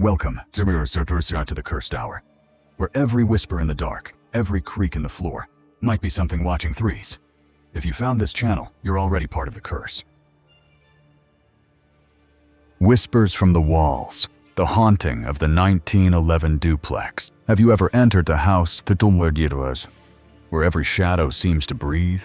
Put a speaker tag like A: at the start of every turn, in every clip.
A: Welcome to the Cursed Hour, where every whisper in the dark, every creak in the floor, might be something watching threes. If you found this channel, you're already part of the curse. Whispers from the walls, the haunting of the 1911 duplex. Have you ever entered the house where every shadow seems to breathe?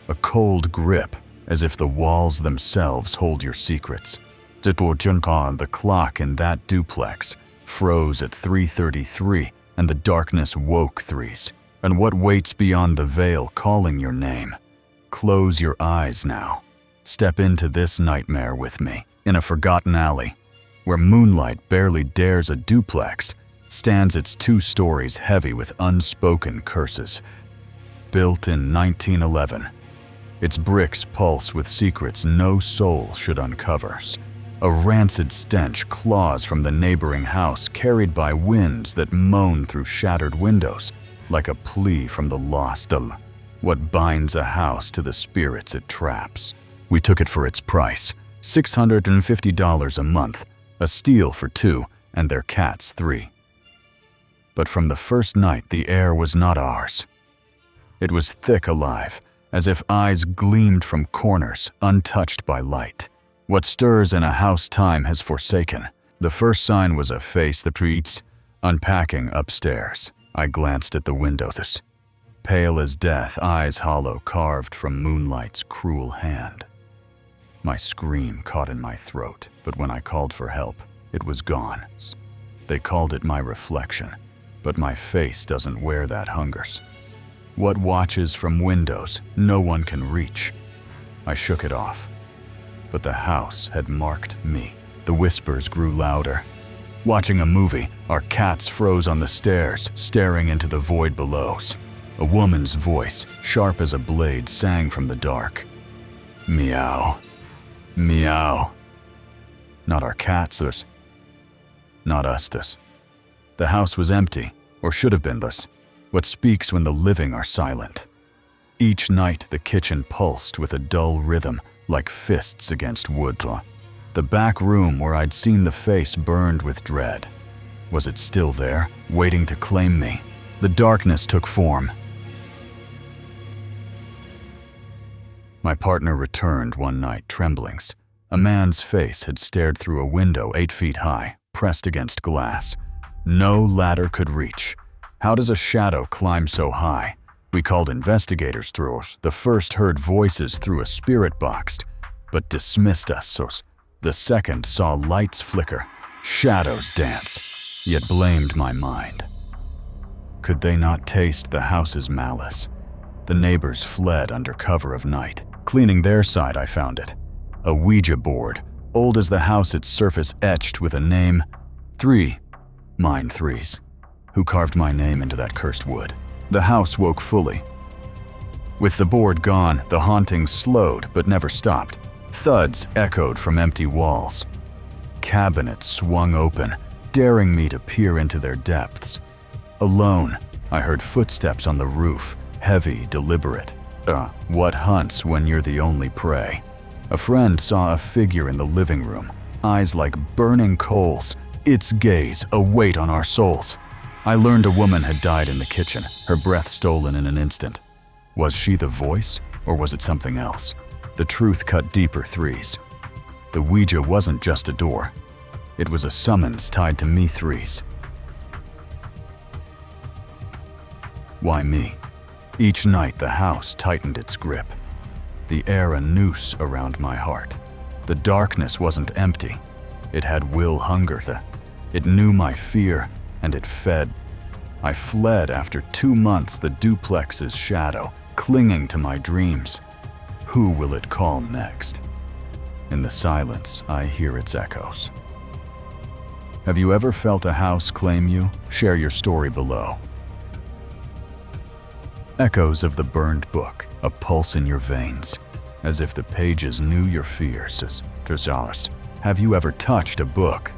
A: A cold grip, as if the walls themselves hold your secrets. The clock in that duplex froze at 3:33, and the darkness woke threes. And what waits beyond the veil calling your name? Close your eyes now. Step into this nightmare with me. In a forgotten alley, where moonlight barely dares a duplex, stands its 2 stories heavy with unspoken curses. Built in 1911, its bricks pulse with secrets no soul should uncover. A rancid stench claws from the neighboring house, carried by winds that moan through shattered windows, like a plea from the lost. What binds a house to the spirits it traps? We took it for its price, $650 a month, a steal for 2, and their cats 3. But from the first night, the air was not ours. It was thick alive, as if eyes gleamed from corners, untouched by light. What stirs in a house time has forsaken. The first sign was a face that reads, "Unpacking upstairs." I glanced at the windows. Pale as death, eyes hollow, carved from moonlight's cruel hand. My scream caught in my throat, but when I called for help, it was gone. They called it my reflection, but my face doesn't wear that hungers. What watches from windows no one can reach? I shook it off, but the house had marked me. The whispers grew louder. Watching a movie, our cats froze on the stairs, staring into the void below. A woman's voice, sharp as a blade, sang from the dark. Meow. Meow. Not our cats, not us. The house was empty, or should have been this. What speaks when the living are silent? Each night the kitchen pulsed with a dull rhythm, like fists against wood. The back room where I'd seen the face burned with dread. Was it still there, waiting to claim me? The darkness took form. My partner returned one night, trembling. A man's face had stared through a window 8 feet high, pressed against glass. No ladder could reach. How does a shadow climb so high? We called investigators through. The first heard voices through a spirit box, but dismissed us. The second saw lights flicker, shadows dance, yet blamed my mind. Could they not taste the house's malice? The neighbors fled under cover of night. Cleaning their side, I found it. A Ouija board, old as the house, its surface etched with a name. 3. Mine threes. Who carved my name into that cursed wood? The house woke fully. With the board gone, the haunting slowed but never stopped. Thuds echoed from empty walls. Cabinets swung open, daring me to peer into their depths. Alone, I heard footsteps on the roof, heavy, deliberate. What hunts when you're the only prey? A friend saw a figure in the living room, eyes like burning coals, its gaze a weight on our souls. I learned a woman had died in the kitchen, her breath stolen in an instant. Was she the voice, or was it something else? The truth cut deeper threes. The Ouija wasn't just a door. It was a summons tied to me threes. Why me? Each night the house tightened its grip. The air a noose around my heart. The darkness wasn't empty. It had will hunger. It knew my fear, and it fed. I fled after 2 months, the duplex's shadow, clinging to my dreams. Who will it call next? In the silence, I hear its echoes. Have you ever felt a house claim you? Share your story below. Echoes of the burned book, a pulse in your veins, as if the pages knew your fears. Have you ever touched a book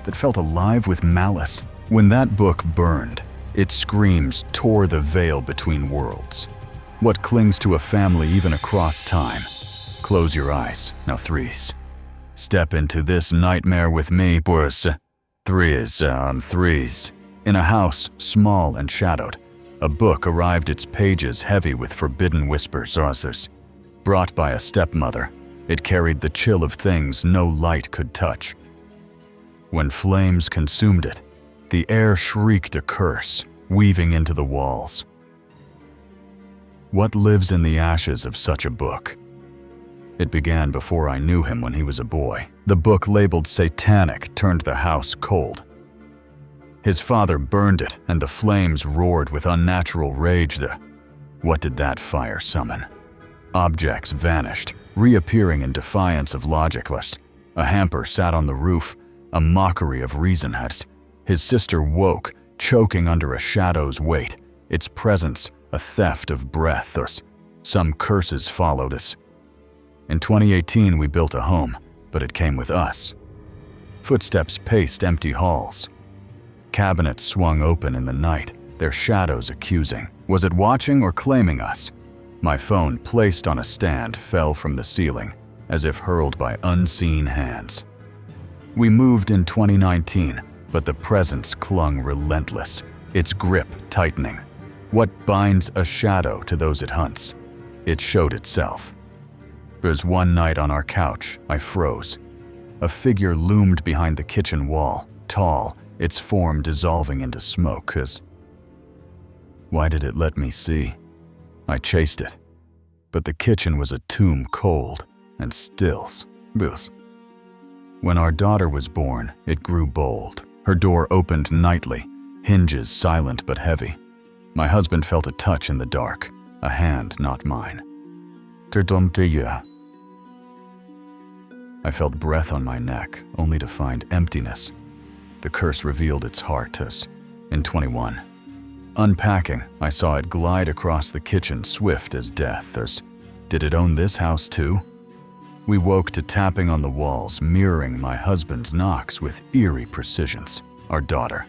A: that felt alive with malice? When that book burned, its screams tore the veil between worlds. What clings to a family even across time? Close your eyes, now threes. Step into this nightmare with me, boys. Threes on threes. In a house, small and shadowed, a book arrived, its pages heavy with forbidden whispers. Brought by a stepmother, it carried the chill of things no light could touch. When flames consumed it, the air shrieked a curse, weaving into the walls. What lives in the ashes of such a book? It began before I knew him when he was a boy. The book labeled satanic turned the house cold. His father burned it, and the flames roared with unnatural rage. What did that fire summon? Objects vanished, reappearing in defiance of logic. A hamper sat on the roof, a mockery of reason. His sister woke, choking under a shadow's weight, its presence a theft of breath. Some curses followed us. In 2018, we built a home, but it came with us. Footsteps paced empty halls. Cabinets swung open in the night, their shadows accusing. Was it watching or claiming us? My phone, placed on a stand, fell from the ceiling, as if hurled by unseen hands. We moved in 2019, but the presence clung relentless, its grip tightening. What binds a shadow to those it hunts? It showed itself. There's one night on our couch, I froze. A figure loomed behind the kitchen wall, tall, its form dissolving into smoke. Why did it let me see? I chased it, but the kitchen was a tomb, cold and still. When our daughter was born, it grew bold. Her door opened nightly, hinges silent but heavy. My husband felt a touch in the dark, a hand not mine. I felt breath on my neck, only to find emptiness. The curse revealed its heart in 21. Unpacking, I saw it glide across the kitchen, swift as death. Did it own this house too? We woke to tapping on the walls, mirroring my husband's knocks with eerie precision. Our daughter.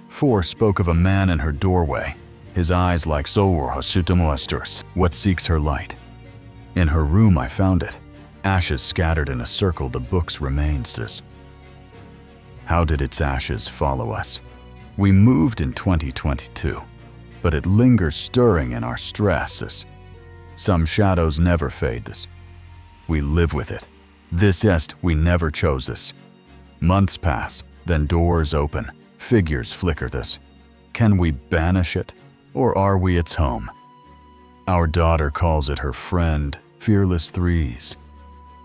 A: 4 spoke of a man in her doorway, his eyes like what seeks her light. In her room I found it, ashes scattered in a circle, the book's remains. How did its ashes follow us? We moved in 2022, but it lingers stirring in our stresses. Some shadows never fade. We live with it. We never chose this. Months pass, then doors open, figures flicker. Can we banish it, or are we its home? Our daughter calls it her friend, fearless threes.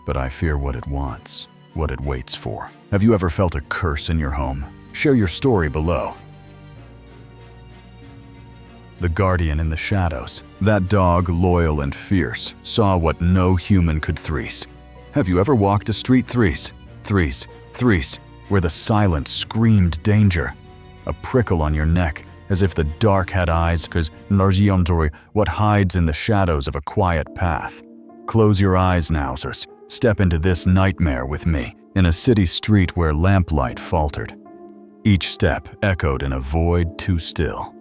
A: But I fear what it wants, what it waits for. Have you ever felt a curse in your home? Share your story below. The guardian in the shadows. That dog, loyal and fierce, saw what no human could threes. Have you ever walked a street threes, where the silence screamed danger? A prickle on your neck, as if the dark had eyes, what hides in the shadows of a quiet path. Close your eyes now, step into this nightmare with me, in a city street where lamplight faltered. Each step echoed in a void too still.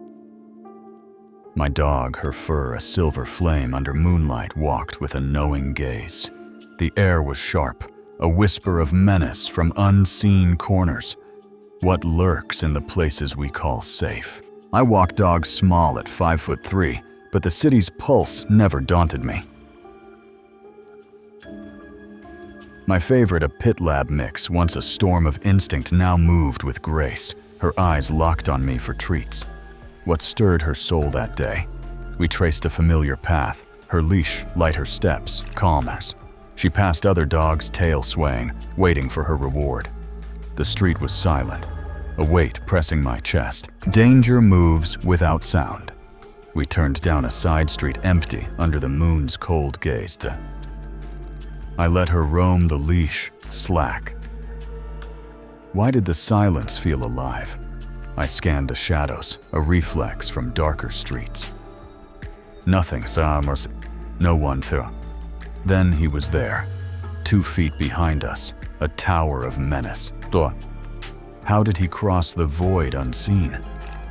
A: My dog, her fur a silver flame under moonlight, walked with a knowing gaze. The air was sharp, a whisper of menace from unseen corners. What lurks in the places we call safe? I walk dogs small at 5'3", but the city's pulse never daunted me. My favorite, a pit lab mix, once a storm of instinct, now moved with grace, her eyes locked on me for treats. What stirred her soul that day? We traced a familiar path, her leash light her steps, calm as. She passed other dogs, tail swaying, waiting for her reward. The street was silent, a weight pressing my chest. Danger moves without sound. We turned down a side street, empty under the moon's cold gaze. I let her roam the leash, slack. Why did the silence feel alive? I scanned the shadows, a reflex from darker streets. Nothing, no one through. Then he was there, 2 feet behind us, a tower of menace. How did he cross the void unseen?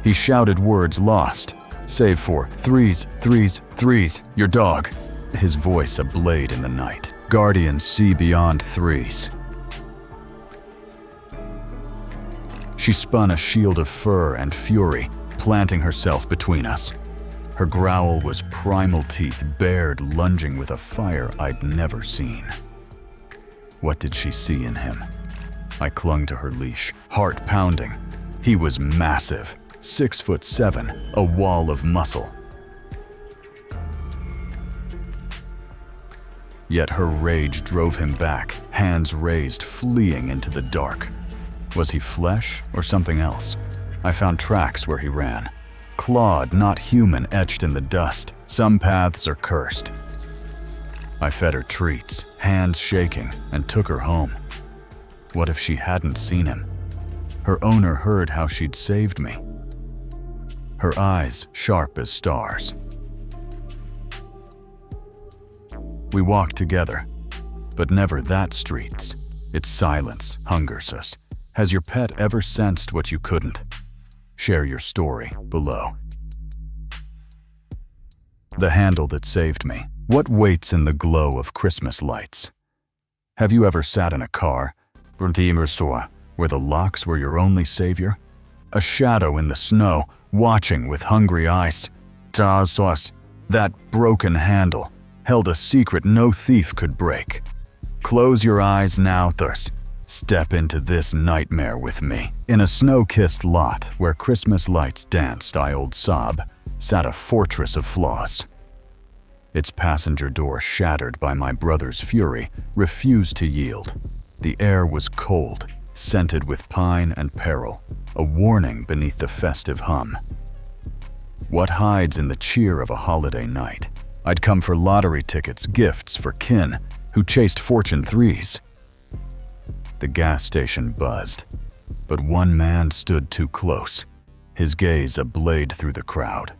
A: He shouted words lost, save for threes, your dog. His voice a blade in the night. Guardians see beyond threes. She spun a shield of fur and fury, planting herself between us. Her growl was primal teeth bared, lunging with a fire I'd never seen. What did she see in him? I clung to her leash, heart pounding. He was massive, 6'7", a wall of muscle. Yet her rage drove him back, hands raised, fleeing into the dark. Was he flesh or something else? I found tracks where he ran. Clawed, not human, etched in the dust. Some paths are cursed. I fed her treats, hands shaking, and took her home. What if she hadn't seen him? Her owner heard how she'd saved me. Her eyes sharp as stars. We walked together, but never that streets. Its silence hungers us. Has your pet ever sensed what you couldn't? Share your story below. The handle that saved me. What waits in the glow of Christmas lights? Have you ever sat in a car, where the locks were your only savior? A shadow in the snow, watching with hungry eyes. That broken handle held a secret no thief could break. Close your eyes now, thus. Step into this nightmare with me. In a snow-kissed lot where Christmas lights danced, old sob, sat a fortress of flaws. Its passenger door, shattered by my brother's fury, refused to yield. The air was cold, scented with pine and peril, a warning beneath the festive hum. What hides in the cheer of a holiday night? I'd come for lottery tickets, gifts for kin who chased fortune threes. The gas station buzzed, but one man stood too close, his gaze a blade through the crowd.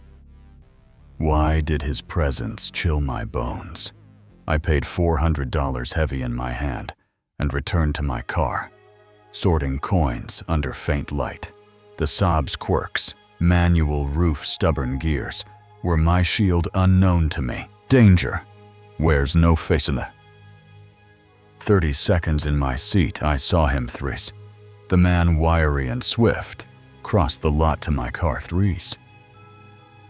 A: Why did his presence chill my bones? I paid $400 heavy in my hand and returned to my car, sorting coins under faint light. The Saab's quirks, manual roof, stubborn gears, were my shield unknown to me. Danger wears no face in the 30 seconds in my seat, I saw him threes. The man, wiry and swift, crossed the lot to my car threes.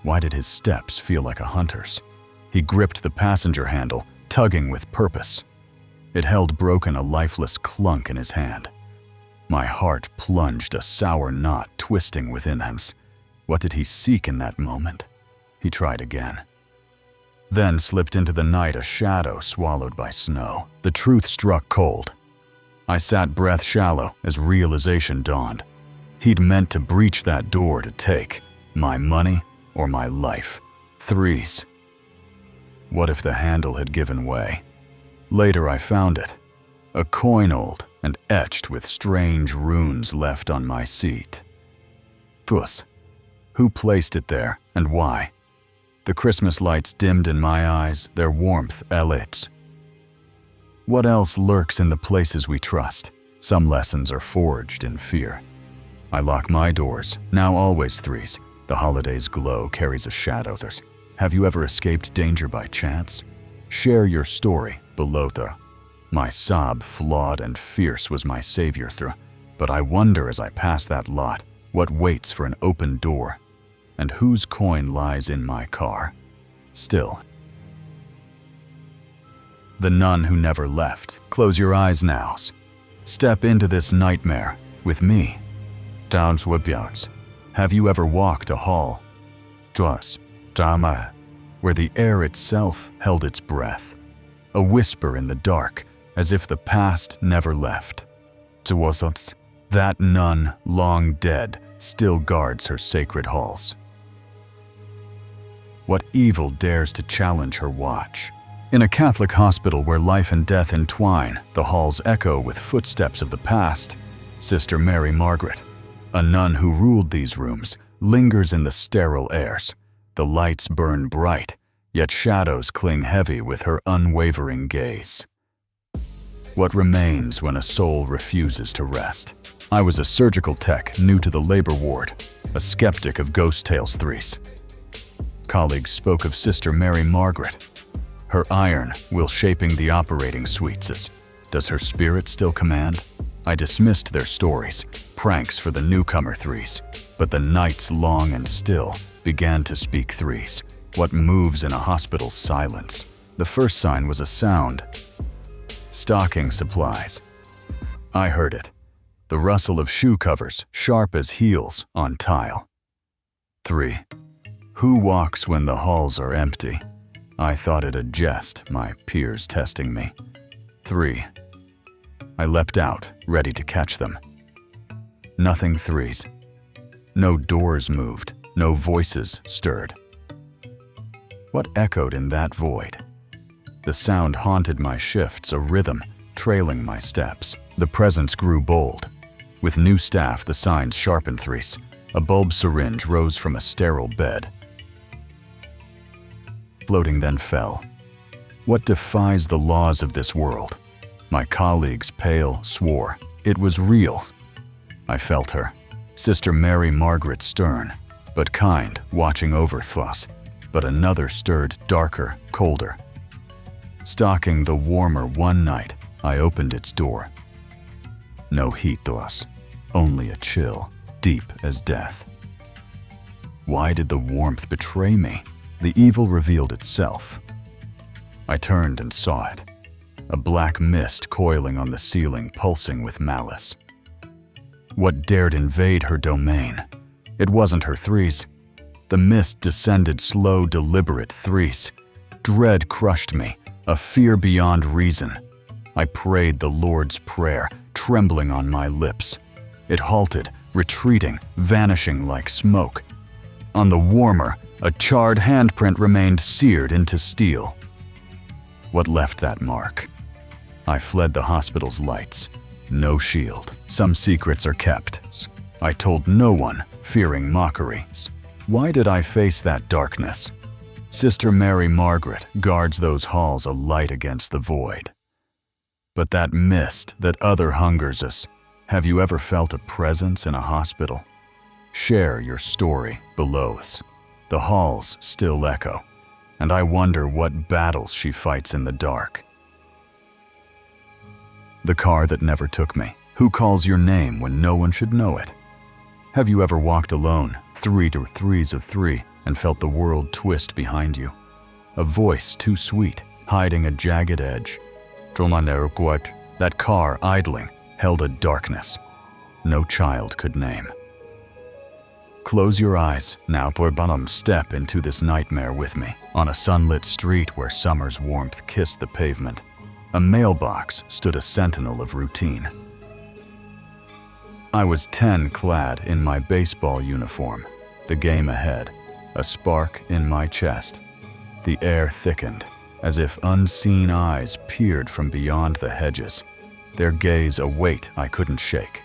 A: Why did his steps feel like a hunter's? He gripped the passenger handle, tugging with purpose. It held broken, a lifeless clunk in his hand. My heart plunged, a sour knot twisting within him. What did he seek in that moment? He tried again. Then slipped into the night, a shadow swallowed by snow. The truth struck cold. I sat breath shallow as realization dawned. He'd meant to breach that door to take my money or my life. Threes. What if the handle had given way? Later I found it. A coin, old and etched with strange runes, left on my seat. Puss. Who placed it there and why? The Christmas lights dimmed in my eyes, their warmth lit. What else lurks in the places we trust? Some lessons are forged in fear. I lock my doors, now always threes. The holiday's glow carries a shadow. Have you ever escaped danger by chance? Share your story below there. My sob, flawed and fierce, was my savior through. But I wonder as I pass that lot, what waits for an open door? And whose coin lies in my car? Still. The nun who never left. Close your eyes now. Step into this nightmare with me. Have you ever walked a hall? Where the air itself held its breath. A whisper in the dark, as if the past never left. That nun, long dead, still guards her sacred halls. What evil dares to challenge her watch? In a Catholic hospital where life and death entwine, the halls echo with footsteps of the past. Sister Mary Margaret, a nun who ruled these rooms, lingers in the sterile airs. The lights burn bright, yet shadows cling heavy with her unwavering gaze. What remains when a soul refuses to rest? I was a surgical tech new to the labor ward, a skeptic of ghost tales threes. Colleagues spoke of Sister Mary Margaret, Her iron will shaping the operating suites. Does her spirit still command? I dismissed their stories, pranks for the newcomer threes. But the nights long and still began to speak threes. What moves in a hospital's silence? The first sign was a sound. Stocking supplies. I heard it. The rustle of shoe covers, sharp as heels on tile. 3. Who walks when the halls are empty? I thought it a jest, my peers testing me. 3. I leapt out, ready to catch them. Nothing threes. No doors moved, no voices stirred. What echoed in that void? The sound haunted my shifts, a rhythm, trailing my steps. The presence grew bold. With new staff, the signs sharpened threes. A bulb syringe rose from a sterile bed. Floating then fell. What defies the laws of this world? My colleagues, pale, swore. It was real. I felt her. Sister Mary Margaret stern, but kind, watching over Thus. But another stirred, darker, colder. Stalking the warmer one night, I opened its door. No heat Thus, only a chill, deep as death. Why did the warmth betray me? The evil revealed itself. I turned and saw it. A black mist coiling on the ceiling, pulsing with malice. What dared invade her domain? It wasn't her threes. The mist descended slow, deliberate threes. Dread crushed me, a fear beyond reason. I prayed the Lord's Prayer, trembling on my lips. It halted, retreating, vanishing like smoke. On the warmer, a charred handprint remained seared into steel. What left that mark? I fled the hospital's lights. No shield. Some secrets are kept. I told no one, fearing mockeries. Why did I face that darkness? Sister Mary Margaret guards those halls a light against the void. But that mist, that other hungers us. Have you ever felt a presence in a hospital? Share your story below us. The halls still echo, and I wonder what battles she fights in the dark. The car that never took me. Who calls your name when no one should know it? Have you ever walked alone, 3 to 3s of 3, and felt the world twist behind you? A voice too sweet, hiding a jagged edge. That car, idling, held a darkness no child could name. Close your eyes, now step into this nightmare with me. On a sunlit street where summer's warmth kissed the pavement, a mailbox stood a sentinel of routine. I was 10 clad in my baseball uniform, the game ahead, a spark in my chest. The air thickened, as if unseen eyes peered from beyond the hedges, their gaze a weight I couldn't shake.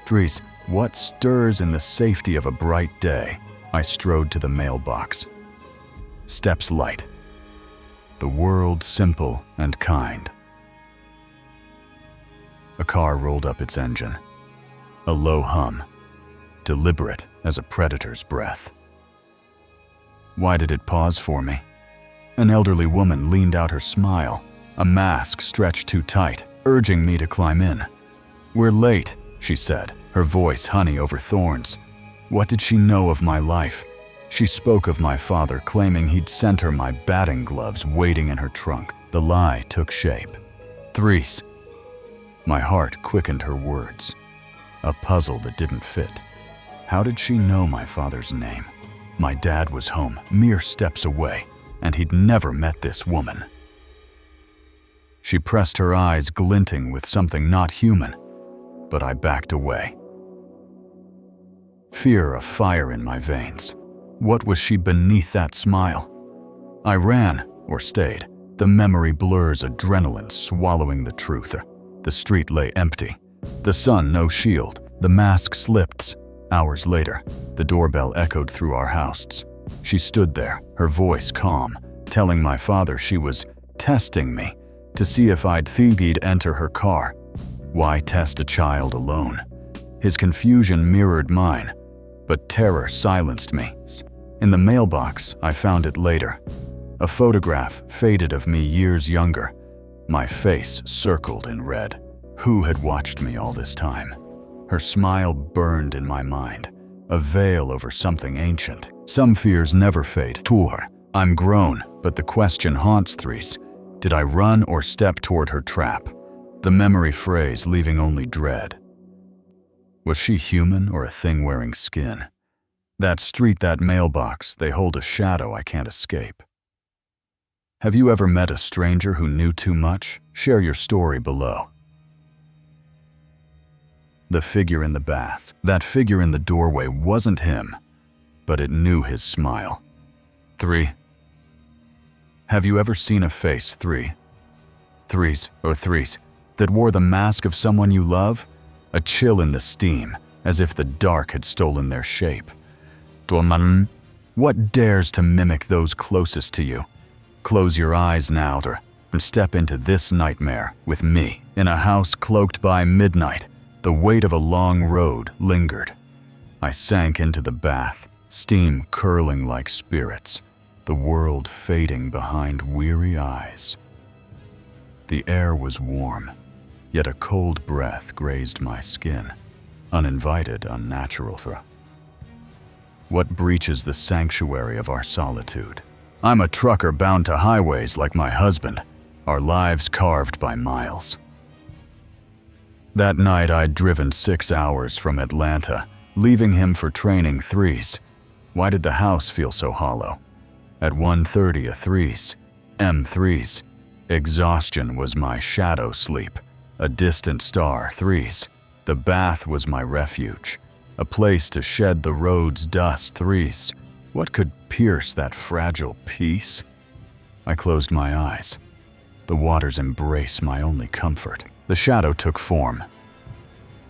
A: Threes, what stirs in the safety of a bright day? I strode to the mailbox. Steps light. The world simple and kind. A car rolled up its engine. A low hum, deliberate as a predator's breath. Why did it pause for me? An elderly woman leaned out her smile, a mask stretched too tight, urging me to climb in. We're late, she said, her voice honey over thorns. What did she know of my life? She spoke of my father, claiming he'd sent her my batting gloves waiting in her trunk. The lie took shape. Threes. My heart quickened her words. A puzzle that didn't fit. How did she know my father's name? My dad was home, mere steps away, and he'd never met this woman. She pressed her eyes, glinting with something not human, but I backed away. Fear, a fire in my veins. What was she beneath that smile? I ran, or stayed. The memory blurs, adrenaline swallowing the truth. The street lay empty. The sun no shield. The mask slipped. Hours later, the doorbell echoed through our house. She stood there, her voice calm, telling my father she was testing me to see if I'd think he'd enter her car. Why test a child alone? His confusion mirrored mine, but terror silenced me. In the mailbox, I found it later. A photograph faded of me years younger, my face circled in red. Who had watched me all this time? Her smile burned in my mind, a veil over something ancient. Some fears never fade. I'm grown, but the question haunts Threes. Did I run or step toward her trap? The memory phrase leaving only dread. Was she human or a thing wearing skin? That street, that mailbox, they hold a shadow I can't escape. Have you ever met a stranger who knew too much? Share your story below. The figure in the bath. That figure in the doorway wasn't him, but it knew his smile. 3. Have you ever seen a face, Threes, that wore the mask of someone you love? A chill in the steam, as if the dark had stolen their shape. What dares to mimic those closest to you? Close your eyes now and step into this nightmare with me. In a house cloaked by midnight, the weight of a long road lingered. I sank into the bath, steam curling like spirits, the world fading behind weary eyes. The air was warm, yet a cold breath grazed my skin, uninvited, unnatural. What breaches the sanctuary of our solitude? I'm a trucker bound to highways like my husband, our lives carved by miles. That night I'd driven 6 hours from Atlanta, leaving him for training Threes. Why did the house feel so hollow? At 1:30 a Threes, M3s. Exhaustion was my shadow sleep, a distant star, Threes. The bath was my refuge, a place to shed the road's dust, Threes. What could pierce that fragile peace? I closed my eyes. The water's embrace my only comfort. The shadow took form.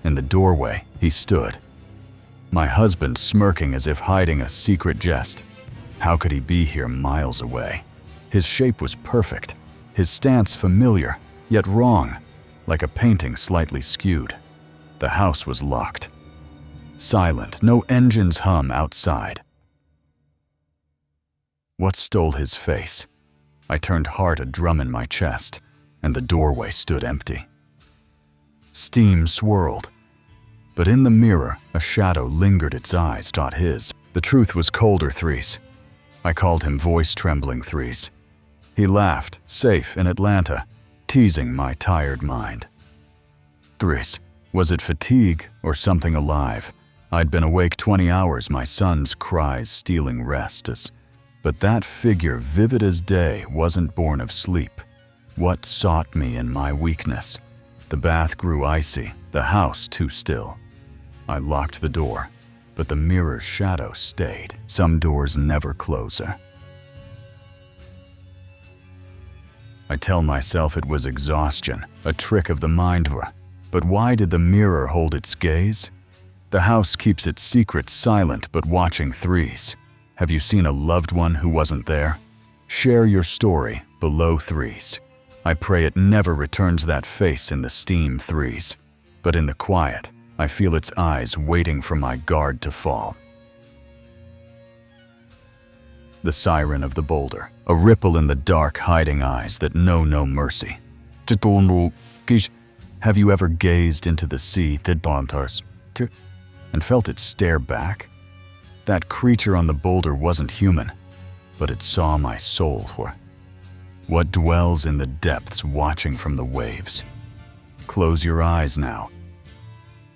A: In the doorway, he stood. My husband smirking as if hiding a secret jest. How could he be here miles away? His shape was perfect, his stance familiar, yet wrong, like a painting slightly skewed. The house was locked. Silent, no engines hum outside. What stole his face? I turned hard, a drum in my chest, and the doorway stood empty. Steam swirled, but in the mirror, a shadow lingered, its eyes sought his. The truth was colder, Threes. I called him, voice trembling, Threes. He laughed, safe in Atlanta, teasing my tired mind. Threes, was it fatigue or something alive? I'd been awake 20 hours, my son's cries stealing rest. But that figure, vivid as day, wasn't born of sleep. What sought me in my weakness? The bath grew icy, the house too still. I locked the door, but the mirror's shadow stayed. Some doors never close. I tell myself it was exhaustion, a trick of the mind. But why did the mirror hold its gaze? The house keeps its secrets silent, but watching, Threes. Have you seen a loved one who wasn't there? Share your story below, Threes. I pray it never returns, that face in the steam, Threes. But in the quiet, I feel its eyes waiting for my guard to fall. The siren of the boulder, a ripple in the dark, hiding eyes that know no mercy. Have you ever gazed into the sea and felt it stare back? That creature on the boulder wasn't human, but it saw my soul. What dwells in the depths, watching from the waves? Close your eyes now.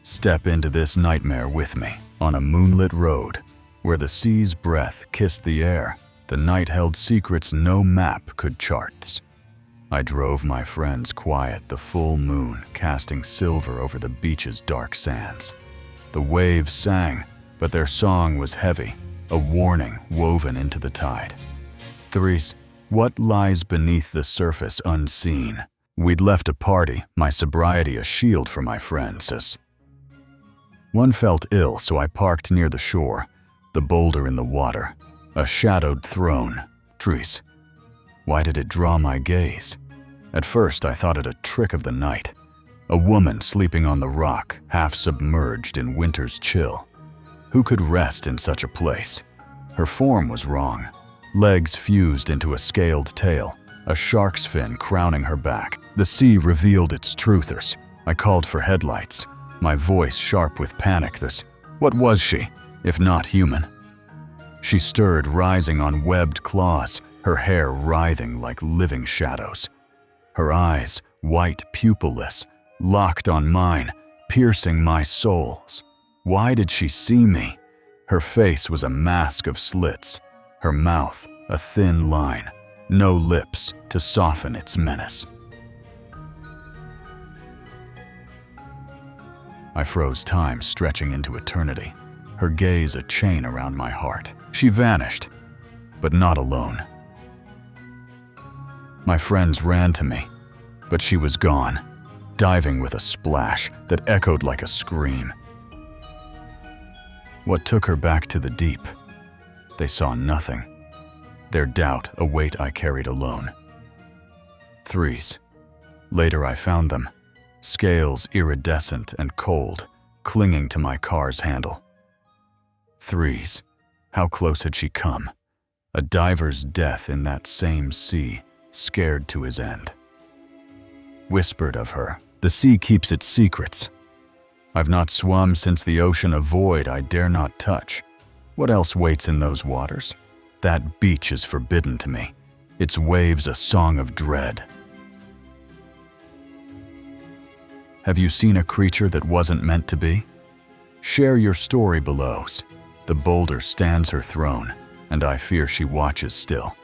A: Step into this nightmare with me, on a moonlit road, where the sea's breath kissed the air. The night held secrets no map could chart. I drove my friends quiet, the full moon casting silver over the beach's dark sands. The waves sang, but their song was heavy, a warning woven into the tide. Threes, what lies beneath the surface unseen? We'd left a party, my sobriety a shield for my friends. One felt ill, so I parked near the shore, the boulder in the water, a shadowed throne. Threes, why did it draw my gaze? At first I thought it a trick of the night, a woman sleeping on the rock, half submerged in winter's chill. Who could rest in such a place? Her form was wrong, legs fused into a scaled tail, a shark's fin crowning her back. The sea revealed its truthers. I called for headlights, my voice sharp with panic. What was she, if not human? She stirred, rising on webbed claws, her hair writhing like living shadows. Her eyes, white pupilless, locked on mine, piercing my souls. Why did she see me? Her face was a mask of slits, her mouth a thin line, no lips to soften its menace. I froze time, stretching into eternity, her gaze a chain around my heart. She vanished, but not alone. My friends ran to me, but she was gone, diving with a splash that echoed like a scream. What took her back to the deep? They saw nothing. Their doubt a weight I carried alone. Threes. Later I found them, scales iridescent and cold, clinging to my car's handle. Threes. How close had she come? A diver's death in that same sea, scared to his end. Whispered of her, the sea keeps its secrets. I've not swum since the ocean a void I dare not touch. What else waits in those waters? That beach is forbidden to me, its waves a song of dread. Have you seen a creature that wasn't meant to be? Share your story below. The boulder stands her throne, and I fear she watches still.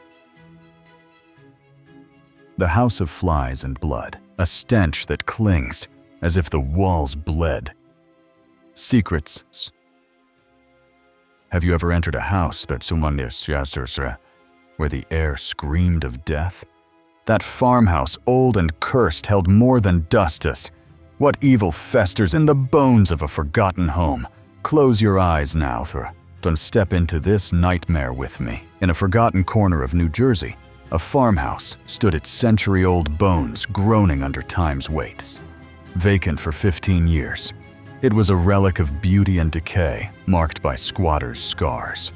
A: The house of flies and blood, a stench that clings as if the walls bled. Secrets. Have you ever entered a house where the air screamed of death? That farmhouse, old and cursed, held more than dust. What evil festers in the bones of a forgotten home? Close your eyes now, and step into this nightmare with me. In a forgotten corner of New Jersey, a farmhouse stood its century-old bones groaning under time's weight. Vacant for 15 years, it was a relic of beauty and decay, marked by squatters' scars.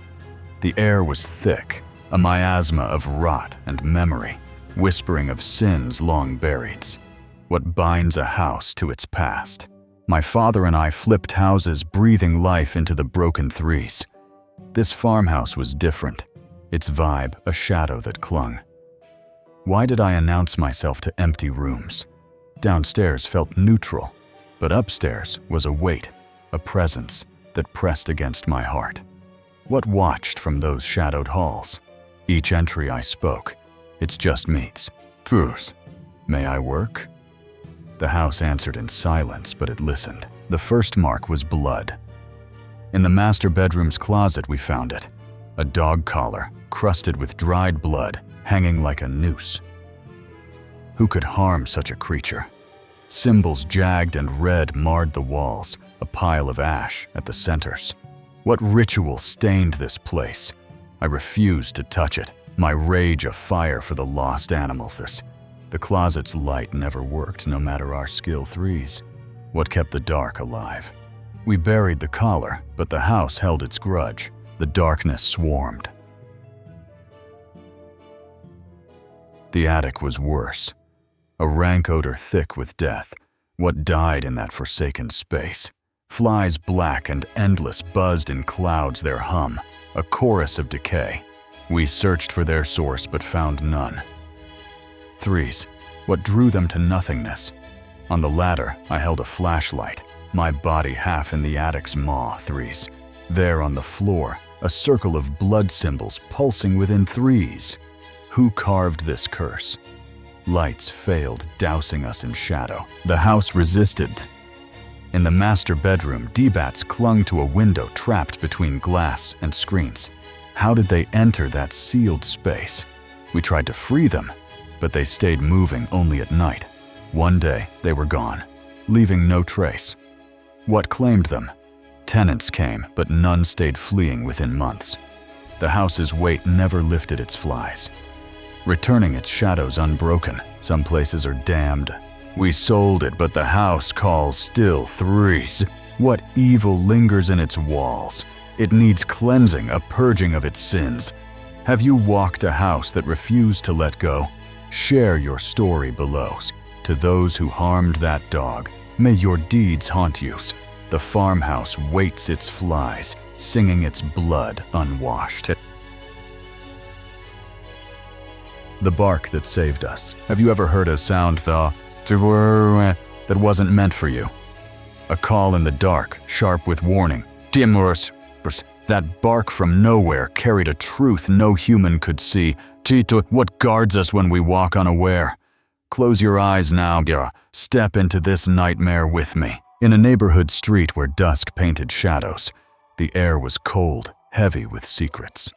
A: The air was thick, a miasma of rot and memory, whispering of sins long buried. What binds a house to its past? My father and I flipped houses, breathing life into the broken threes. This farmhouse was different, its vibe a shadow that clung. Why did I announce myself to empty rooms? Downstairs felt neutral, but upstairs was a weight, a presence that pressed against my heart. What watched from those shadowed halls? Each entry I spoke, it's just meets. Truth. May I work? The house answered in silence, but it listened. The first mark was blood. In the master bedroom's closet we found it, a dog collar crusted with dried blood, hanging like a noose. Who could harm such a creature? Symbols jagged and red marred the walls, a pile of ash at the centers. What ritual stained this place? I refused to touch it, my rage a fire for the lost animals. The closet's light never worked, no matter our skill threes. What kept the dark alive? We buried the collar, but the house held its grudge. The darkness swarmed. The attic was worse. A rank odor thick with death. What died in that forsaken space? Flies black and endless buzzed in clouds their hum, a chorus of decay. We searched for their source but found none. Threes. What drew them to nothingness? On the ladder, I held a flashlight, my body half in the attic's maw. Threes. There on the floor, a circle of blood symbols pulsing within threes. Who carved this curse? Lights failed, dousing us in shadow. The house resisted. In the master bedroom, D-bats clung to a window trapped between glass and screens. How did they enter that sealed space? We tried to free them, but they stayed moving only at night. One day, they were gone, leaving no trace. What claimed them? Tenants came, but none stayed, fleeing within months. The house's weight never lifted its flies, returning its shadows unbroken. Some places are damned. We sold it, but the house calls still. Threes. What evil lingers in its walls? It needs cleansing, a purging of its sins. Have you walked a house that refused to let go? Share your story below. To those who harmed that dog, may your deeds haunt you. The farmhouse waits its flies, singing its blood unwashed. The bark that saved us. Have you ever heard a sound that wasn't meant for you? A call in the dark, sharp with warning. Timorous. That bark from nowhere carried a truth no human could see. What guards us when we walk unaware? Close your eyes now, Gira. Step into this nightmare with me. In a neighborhood street where dusk painted shadows, the air was cold, heavy with secrets.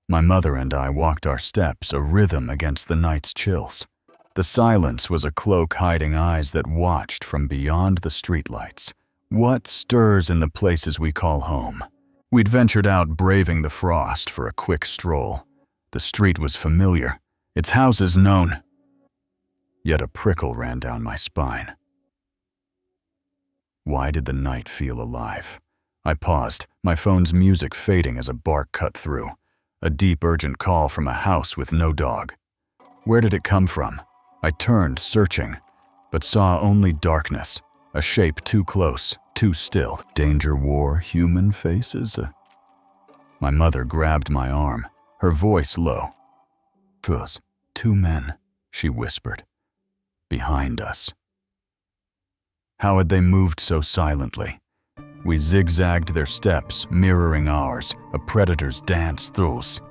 A: My mother and I walked our steps, a rhythm against the night's chills. The silence was a cloak hiding eyes that watched from beyond the streetlights. What stirs in the places we call home? We'd ventured out braving the frost for a quick stroll. The street was familiar, its houses known. Yet a prickle ran down my spine. Why did the night feel alive? I paused, my phone's music fading as a bark cut through. A deep, urgent call from a house with no dog. Where did it come from? I turned, searching, but saw only darkness, a shape too close, too still. Danger wore human faces? My mother grabbed my arm, her voice low. "Fuzz, 2 men," she whispered. "Behind us." How had they moved so silently? We zigzagged their steps, mirroring ours, a predator's dance through us.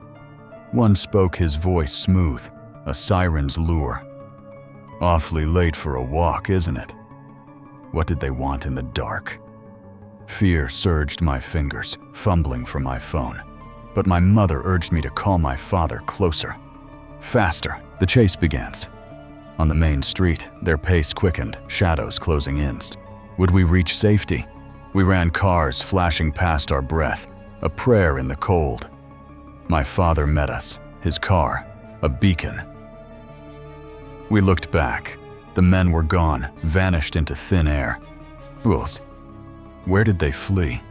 A: One spoke, his voice smooth, a siren's lure. Awfully late for a walk, isn't it? What did they want in the dark? Fear surged my fingers, fumbling for my phone. But my mother urged me to call my father closer. Faster, the chase begins. On the main street, their pace quickened, shadows closing in. Would we reach safety? We ran cars flashing past our breath, a prayer in the cold. My father met us, his car, a beacon. We looked back. The men were gone, vanished into thin air. Bulls. Where did they flee?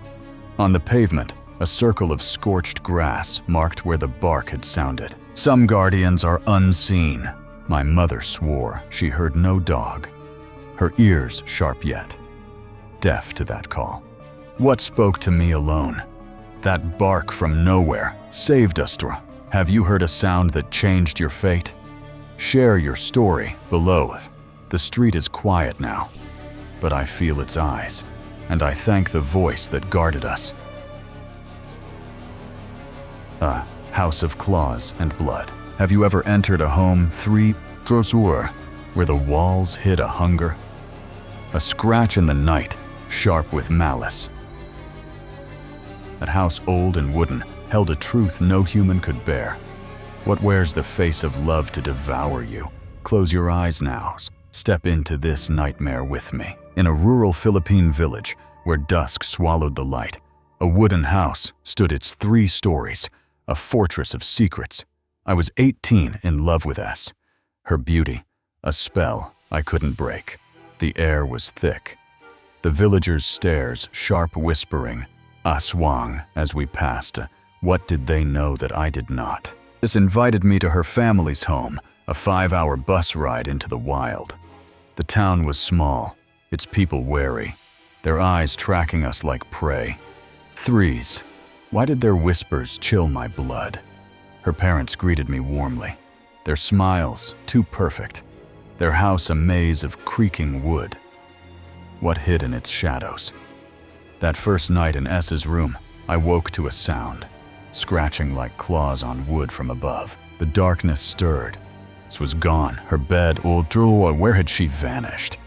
A: On the pavement, a circle of scorched grass marked where the bark had sounded. Some guardians are unseen. My mother swore she heard no dog, her ears sharp yet, deaf to that call. What spoke to me alone? That bark from nowhere saved us. Have you heard a sound that changed your fate? Share your story below. The street is quiet now, but I feel its eyes, and I thank the voice that guarded us. A house of claws and blood. Have you ever entered a home where the walls hid a hunger? A scratch in the night, sharp with malice. That house, old and wooden, held a truth no human could bear. What wears the face of love to devour you? Close your eyes now. Step into this nightmare with me. In a rural Philippine village where dusk swallowed the light, a wooden house stood its 3 stories, a fortress of secrets. I was 18, in love with S. Her beauty, a spell I couldn't break. The air was thick. The villagers' stares, sharp whispering, aswang, as we passed. What did they know that I did not? This invited me to her family's home, a 5-hour bus ride into the wild. The town was small, its people wary, their eyes tracking us like prey. 3s. Why did their whispers chill my blood? Her parents greeted me warmly, their smiles too perfect, their house a maze of creaking wood. What hid in its shadows? That first night in S's room, I woke to a sound, scratching like claws on wood from above. The darkness stirred. S was gone, her bed, where had she vanished?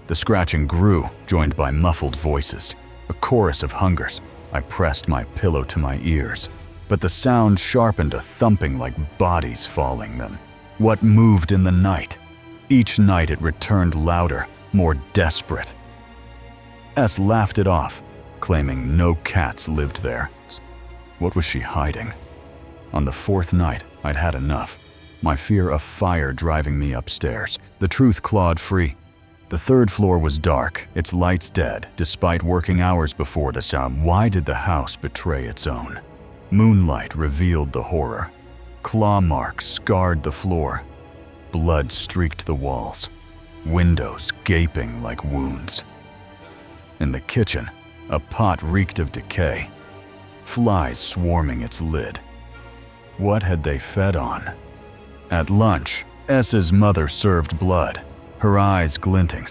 A: The scratching grew, joined by muffled voices, a chorus of hungers. I pressed my pillow to my ears, but the sound sharpened, a thumping like bodies falling them. What moved in the night? Each night it returned louder, more desperate. S laughed it off, claiming no cats lived there. What was she hiding? On the 4th night, I'd had enough. My fear of fire driving me upstairs. The truth clawed free. The 3rd floor was dark, its lights dead, despite working hours before the sound. Why did the house betray its own? Moonlight revealed the horror, Claw marks scarred the floor. Blood streaked the walls, windows gaping like wounds. In the kitchen, a pot reeked of decay, flies swarming its lid. What had they fed on? At lunch, S's mother served blood, her eyes glinting.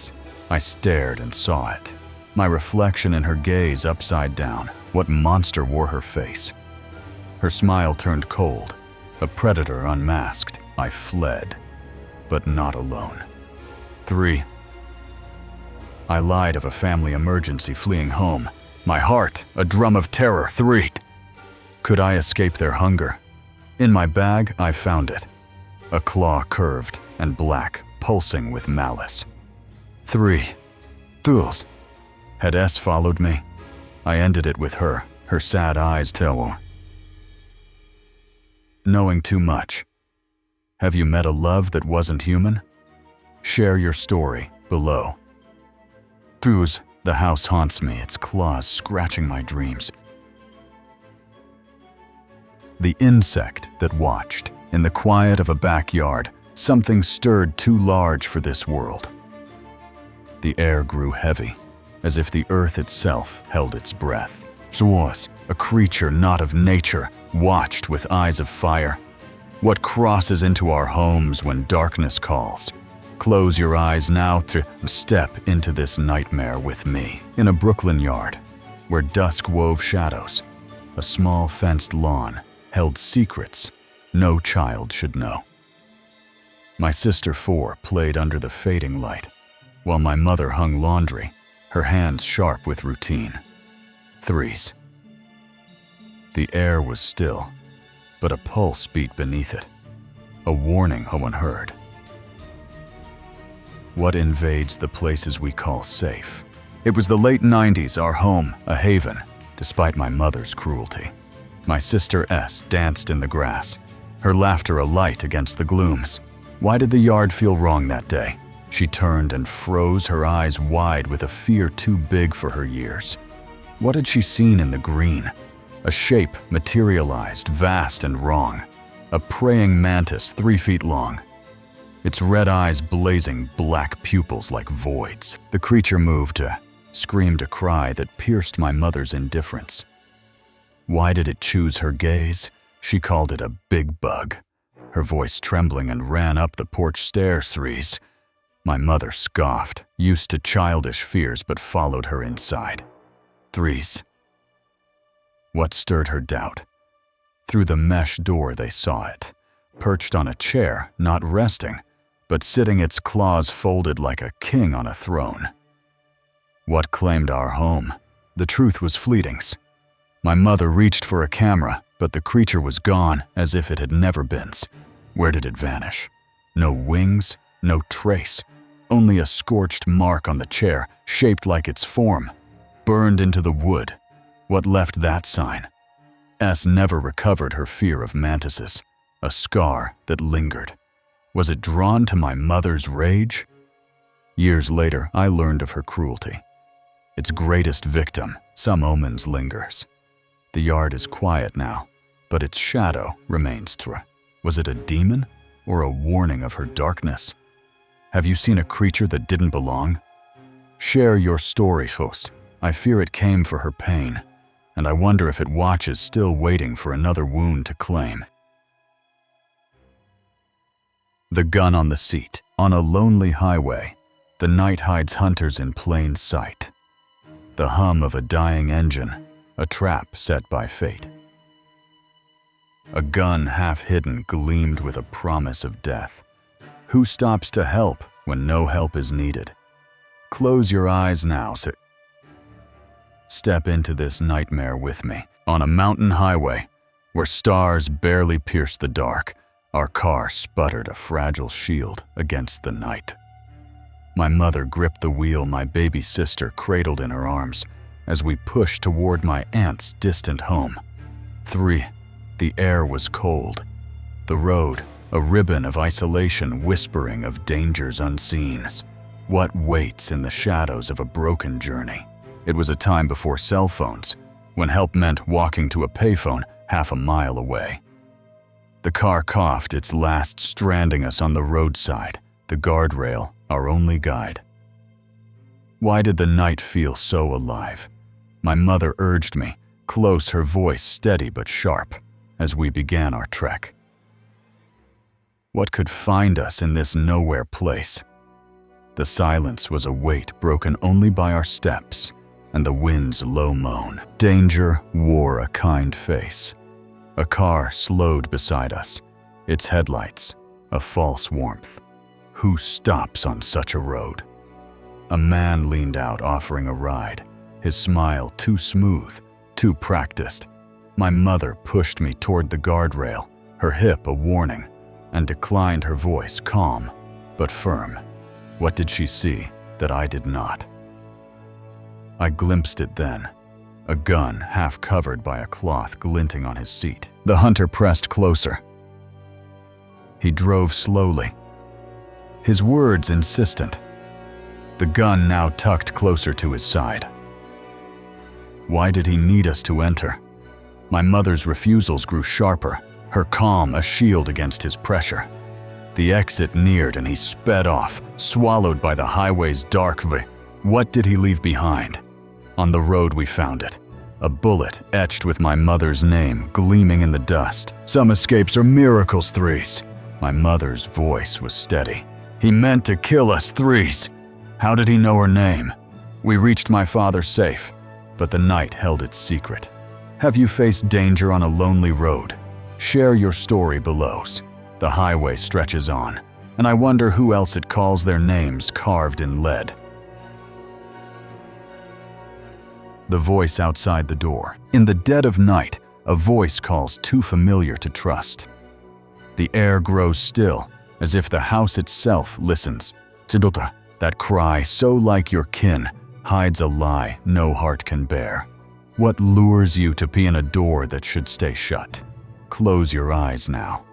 A: I stared and saw it, my reflection in her gaze upside down. What monster wore her face? Her smile turned cold, a predator unmasked. I fled, but not alone. 3. I lied of a family emergency fleeing home, my heart a drum of terror. 3. Could I escape their hunger? In my bag, I found it, a claw curved and black, pulsing with malice. 3. Tools. Had S followed me? I ended it with her sad eyes tell. Knowing too much. Have you met a love that wasn't human? Share your story below. Tools, the house haunts me, its claws scratching my dreams. The insect that watched. In the quiet of a backyard, something stirred too large for this world. The air grew heavy, as if the earth itself held its breath. Zoos, a creature not of nature, watched with eyes of fire. What crosses into our homes when darkness calls? Close your eyes now to step into this nightmare with me. In a Brooklyn yard, where dusk wove shadows, a small fenced lawn held secrets no child should know. My sister 4 played under the fading light, while my mother hung laundry, her hands sharp with routine. 3. The air was still, but a pulse beat beneath it, a warning no one heard. What invades the places we call safe? It was the late 90s, our home, a haven, despite my mother's cruelty. My sister S danced in the grass, her laughter alight against the glooms. Why did the yard feel wrong that day? She turned and froze, her eyes wide with a fear too big for her years. What had she seen in the green? A shape materialized, vast and wrong. A praying mantis 3 feet long. Its red eyes blazing, black pupils like voids. The creature moved, screamed a cry that pierced my mother's indifference. Why did it choose her gaze? She called it a big bug, her voice trembling, and ran up the porch stairs. 3. My mother scoffed, used to childish fears, but followed her inside. 3. What stirred her doubt? Through the mesh door they saw it, perched on a chair, not resting, but sitting, its claws folded like a king on a throne. What claimed our home? The truth was fleeting. My mother reached for a camera, but the creature was gone, as if it had never been. Where did it vanish? No wings, no trace, only a scorched mark on the chair, shaped like its form, burned into the wood. What left that sign? S never recovered her fear of mantises, a scar that lingered. Was it drawn to my mother's rage? Years later, I learned of her cruelty. Its greatest victim, some omens lingers. The yard is quiet now, but its shadow remains. Was it a demon or a warning of her darkness? Have you seen a creature that didn't belong? Share your story, host. I fear it came for her pain, and I wonder if it watches, still waiting for another wound to claim. The gun on the seat. On a lonely highway, the night hides hunters in plain sight. The hum of a dying engine, a trap set by fate. A gun half hidden gleamed with a promise of death. Who stops to help when no help is needed? Close your eyes now. Step into this nightmare with me. On a mountain highway, where stars barely pierce the dark, our car sputtered, a fragile shield against the night. My mother gripped the wheel, my baby sister cradled in her arms, as we pushed toward my aunt's distant home. 3. The air was cold. The road, a ribbon of isolation, whispering of dangers unseen. What waits in the shadows of a broken journey? It was a time before cell phones, when help meant walking to a payphone half a mile away. The car coughed, its last stranding us on the roadside, the guardrail, our only guide. Why did the night feel so alive? My mother urged me, close, her voice steady but sharp, as we began our trek. What could find us in this nowhere place? The silence was a weight broken only by our steps and the wind's low moan. Danger wore a kind face. A car slowed beside us, its headlights a false warmth. Who stops on such a road? A man leaned out, offering a ride, his smile too smooth, too practiced. My mother pushed me toward the guardrail, her hip a warning, and declined, her voice calm but firm. What did she see that I did not? I glimpsed it then. A gun half covered by a cloth glinting on his seat. The hunter pressed closer. He drove slowly, his words insistent, the gun now tucked closer to his side. Why did he need us to enter? My mother's refusals grew sharper, her calm a shield against his pressure. The exit neared and he sped off, swallowed by the highway's dark What did he leave behind? On the road we found it. A bullet etched with my mother's name, gleaming in the dust. Some escapes are miracles, Threes. My mother's voice was steady. He meant to kill us, Threes. How did he know her name? We reached my father safe, but the night held its secret. Have you faced danger on a lonely road? Share your story below. The highway stretches on, and I wonder who else it calls their names carved in lead. The voice outside the door. In the dead of night, a voice calls too familiar to trust. The air grows still, as if the house itself listens. Chibulta, that cry, so like your kin, hides a lie no heart can bear. What lures you to pee in a door that should stay shut? Close your eyes now.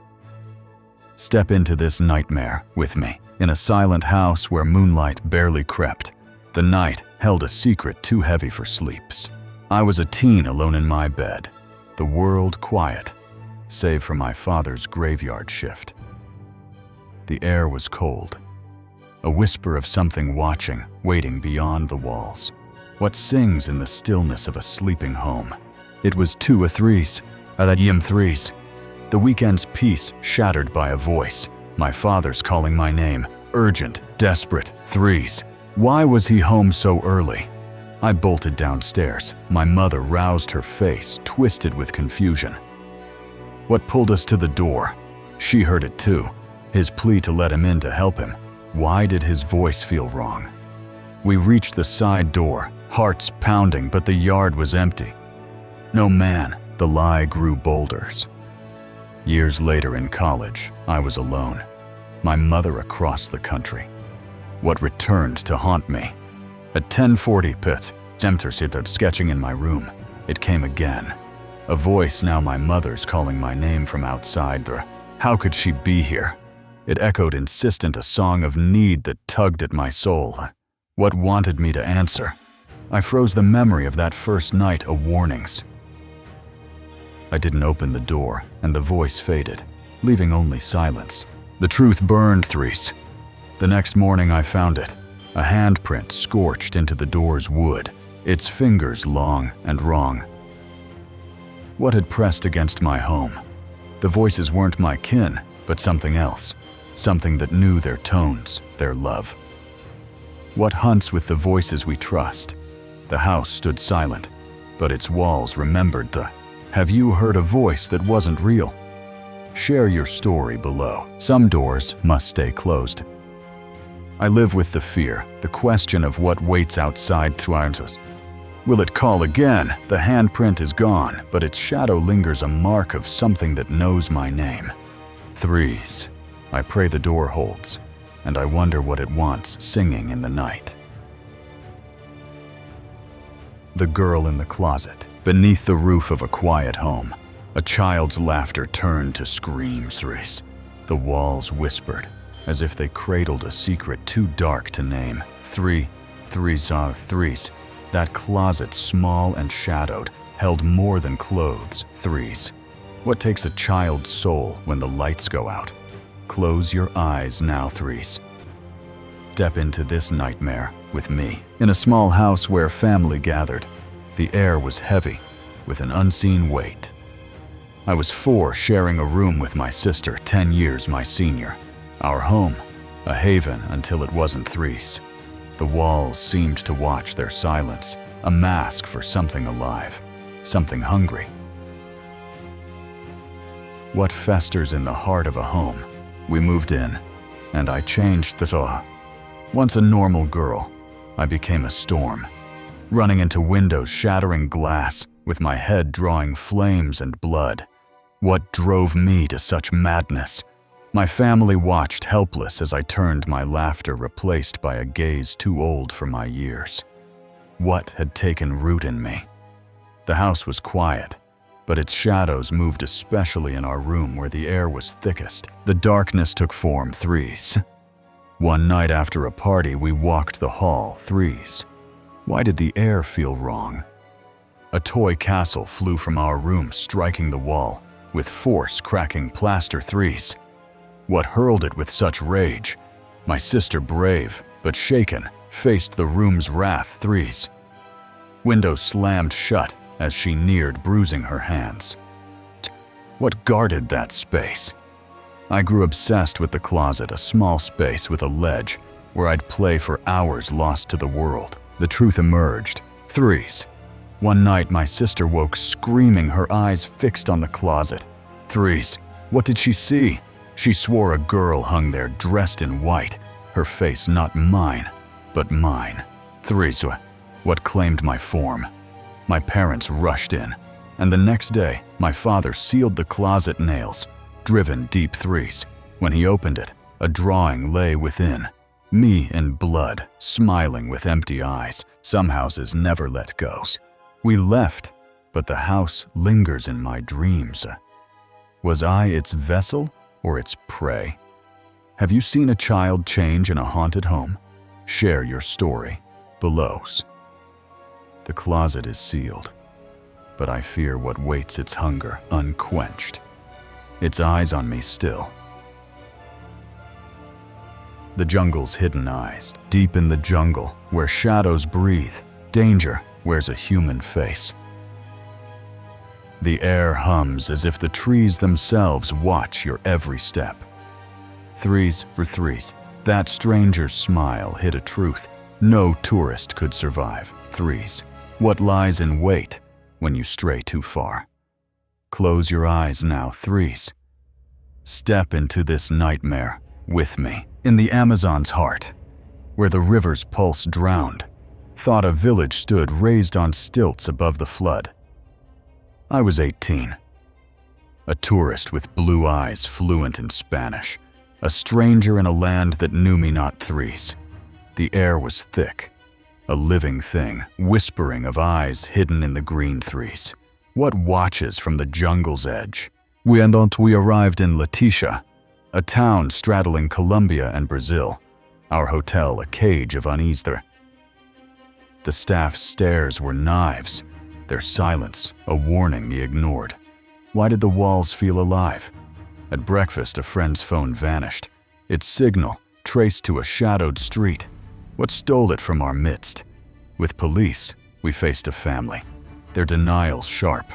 A: Step into this nightmare with me, in a silent house where moonlight barely crept. The night held a secret too heavy for sleeps. I was a teen alone in my bed, the world quiet, save for my father's graveyard shift. The air was cold, a whisper of something watching, waiting beyond the walls. What sings in the stillness of a sleeping home? It was 2 or 3s, Arayim 3s. The weekend's peace shattered by a voice, my father's calling my name, urgent, desperate, 3s. Why was he home so early? I bolted downstairs. My mother roused, her face twisted with confusion. What pulled us to the door? She heard it too, his plea to let him in to help him. Why did his voice feel wrong? We reached the side door, hearts pounding, but the yard was empty. No man. The lie grew boulders. Years later in college, I was alone. My mother across the country. What returned to haunt me? At 10:40 pit, Zemter sketching in my room. It came again. A voice, now my mother's, calling my name from outside the. How could she be here? It echoed insistent, a song of need that tugged at my soul. What wanted me to answer? I froze, the memory of that first night a warnings. I didn't open the door, and the voice faded, leaving only silence. The truth burned, Threes. The next morning I found it, a handprint scorched into the door's wood, its fingers long and wrong. What had pressed against my home? The voices weren't my kin, but something else, something that knew their tones, their love. What hunts with the voices we trust? The house stood silent, but its walls remembered the. Have you heard a voice that wasn't real? Share your story below. Some doors must stay closed. I live with the fear, the question of what waits outside us. Will it call again? The handprint is gone, but its shadow lingers, a mark of something that knows my name. 3s. I pray the door holds, and I wonder what it wants singing in the night. The girl in the closet. Beneath the roof of a quiet home, a child's laughter turned to screams. 3s. The walls whispered, as if they cradled a secret too dark to name. 3s. That closet, small and shadowed, held more than clothes. 3s. What takes a child's soul when the lights go out? Close your eyes now, threes. Step into this nightmare with me. In a small house where family gathered, the air was heavy with an unseen weight. I was 4, sharing a room with my sister, 10 years my senior. Our home, a haven until it wasn't threes. The walls seemed to watch their silence, a mask for something alive, something hungry. What festers in the heart of a home? We moved in, and I changed the saw. Once a normal girl, I became a storm, running into windows, shattering glass, with my head drawing flames and blood. What drove me to such madness? My family watched helpless as I turned, my laughter replaced by a gaze too old for my years. What had taken root in me? The house was quiet, but its shadows moved, especially in our room where the air was thickest. The darkness took form, threes. One night after a party, we walked the hall, threes. Why did the air feel wrong? A toy castle flew from our room, striking the wall, with force cracking plaster, threes. What hurled it with such rage? My sister, brave but shaken, faced the room's wrath, threes. Windows slammed shut as she neared, bruising her hands. What guarded that space? I grew obsessed with the closet, a small space with a ledge where I'd play for hours, lost to the world. The truth emerged. Threes. One night, my sister woke screaming, her eyes fixed on the closet. Threes. What did she see? She swore a girl hung there, dressed in white, her face not mine, but mine. Threes. What claimed my form? My parents rushed in, and the next day, my father sealed the closet, nails driven deep, threes. When he opened it, a drawing lay within. Me in blood, smiling with empty eyes. Some houses never let go. We left, but the house lingers in my dreams. Was I its vessel or its prey? Have you seen a child change in a haunted home? Share your story below. The closet is sealed, but I fear what waits its hunger unquenched. Its eyes on me still. The jungle's hidden eyes. Deep in the jungle, where shadows breathe, danger wears a human face. The air hums as if the trees themselves watch your every step. Threes for threes. That stranger's smile hid a truth no tourist could survive. Threes. What lies in wait when you stray too far? Close your eyes now, threes. Step into this nightmare with me. In the Amazon's heart, where the river's pulse drowned, thought a village stood raised on stilts above the flood. I was 18. A tourist with blue eyes, fluent in Spanish. A stranger in a land that knew me not, threes. The air was thick, a living thing, whispering of eyes hidden in the green, threes. What watches from the jungle's edge? We arrived in Leticia, a town straddling Colombia and Brazil. Our hotel a cage of unease there. The staff's stares were knives, their silence a warning he ignored. Why did the walls feel alive? At breakfast, a friend's phone vanished, its signal traced to a shadowed street. What stole it from our midst? With police, we faced a family, their denials sharp,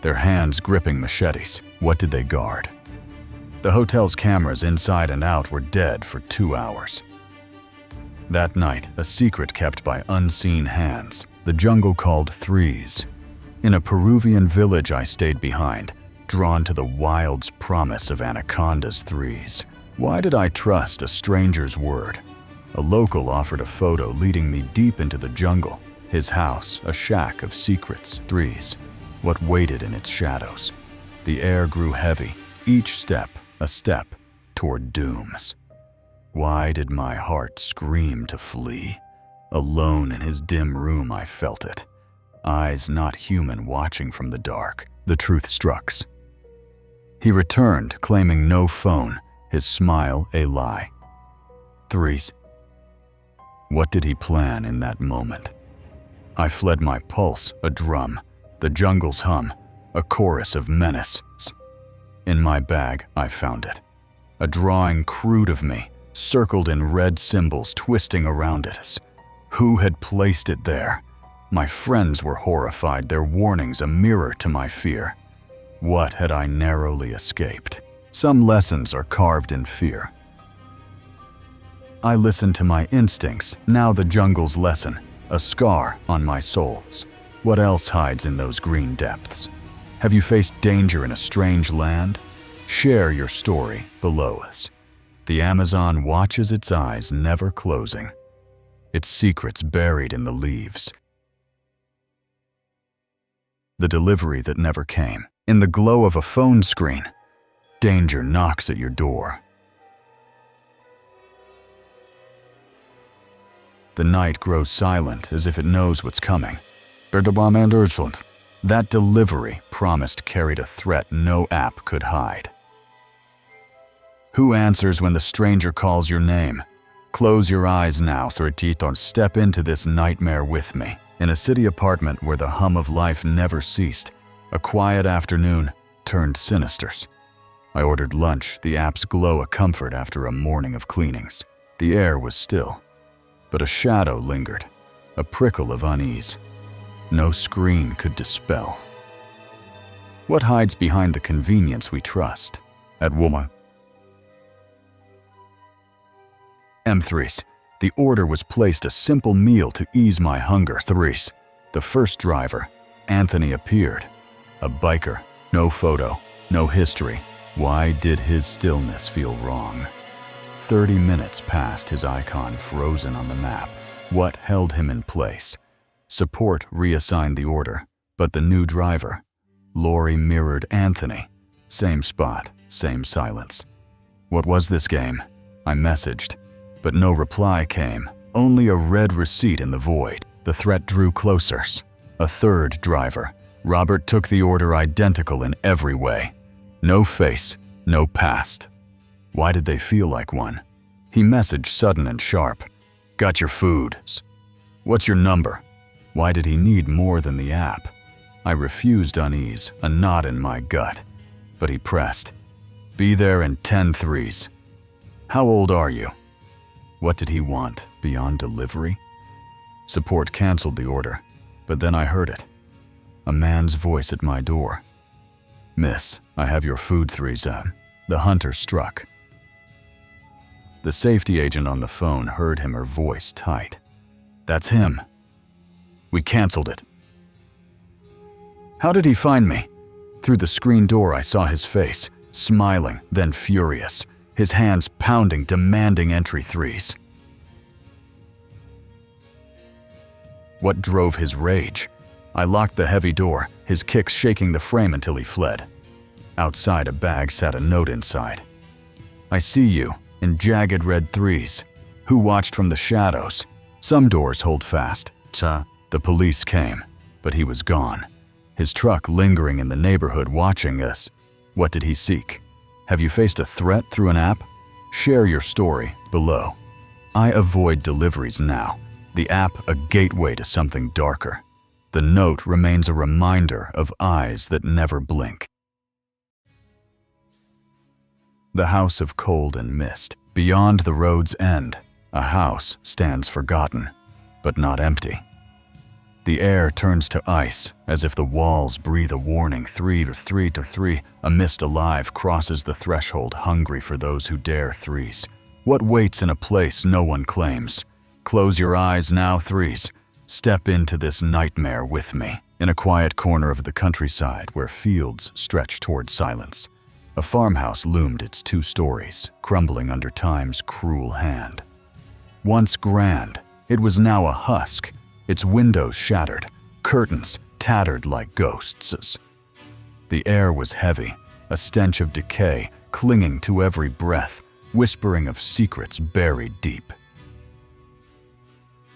A: their hands gripping machetes. What did they guard? The hotel's cameras inside and out were dead for 2 hours. That night, a secret kept by unseen hands. The jungle called threes. In a Peruvian village I stayed behind, drawn to the wild's promise of anacondas, threes. Why did I trust a stranger's word? A local offered a photo leading me deep into the jungle. His house, a shack of secrets, threes. What waited in its shadows? The air grew heavy, each step a step toward dooms. Why did my heart scream to flee? Alone in his dim room I felt it. Eyes not human watching from the dark. The truth struck. He returned, claiming no phone, his smile a lie. Threes. What did he plan in that moment? I fled, my pulse a drum, the jungle's hum, a chorus of menace. In my bag, I found it. A drawing crude of me, circled in red symbols twisting around it. Who had placed it there? My friends were horrified, their warnings a mirror to my fear. What had I narrowly escaped? Some lessons are carved in fear. I listened to my instincts, now the jungle's lesson, a scar on my soles. What else hides in those green depths? Have you faced danger in a strange land? Share your story below us. The Amazon watches its eyes never closing, its secrets buried in the leaves. The delivery that never came. In the glow of a phone screen, danger knocks at your door. The night grows silent as if it knows what's coming. That delivery promised carried a threat no app could hide. Who answers when the stranger calls your name? Close your eyes now, Thurtiton. Step into this nightmare with me. In a city apartment where the hum of life never ceased, a quiet afternoon turned sinisters. I ordered lunch, the app's glow a comfort after a morning of cleanings. The air was still, but a shadow lingered, a prickle of unease. No screen could dispel. What hides behind the convenience we trust? At Woma. M3s. The order was placed, a simple meal to ease my hunger. 3s. The first driver, Anthony, appeared. A biker, no photo, no history. Why did his stillness feel wrong? 30 minutes passed, his icon frozen on the map. What held him in place? Support reassigned the order, but the new driver, Lori, mirrored Anthony. Same spot, same silence. What was this game? I messaged, but no reply came. Only a red receipt in the void. The threat drew closer. A third driver. Robert took the order, identical in every way. No face, no past. Why did they feel like one? He messaged sudden and sharp. Got your food. What's your number? Why did he need more than the app? I refused unease, a knot in my gut. But he pressed. Be there in 10-3s. How old are you? What did he want beyond delivery? Support canceled the order, but then I heard it. A man's voice at my door. Miss, I have your food, 3s. The hunter struck. The safety agent on the phone heard him, her voice tight. That's him. We canceled it. How did he find me? Through the screen door I saw his face, smiling, then furious, his hands pounding, demanding entry. 3s. What drove his rage? I locked the heavy door, his kicks shaking the frame until he fled. Outside, a bag sat, a note inside. I see you, in jagged red 3s. Who watched from the shadows? Some doors hold fast. The police came, but he was gone. His truck lingering in the neighborhood watching us. What did he seek? Have you faced a threat through an app? Share your story below. I avoid deliveries now. The app a gateway to something darker. The note remains a reminder of eyes that never blink. The house of cold and mist. Beyond the road's end, a house stands forgotten, but not empty. The air turns to ice, as if the walls breathe a warning. 3-3-3. A mist alive crosses the threshold, hungry for those who dare. 3s. What waits in a place no one claims? Close your eyes now. 3s. Step into this nightmare with me. In a quiet corner of the countryside where fields stretch toward silence, a farmhouse loomed, its 2 stories, crumbling under time's cruel hand. Once grand, it was now a husk, its windows shattered, curtains tattered like ghosts. The air was heavy, a stench of decay clinging to every breath, whispering of secrets buried deep.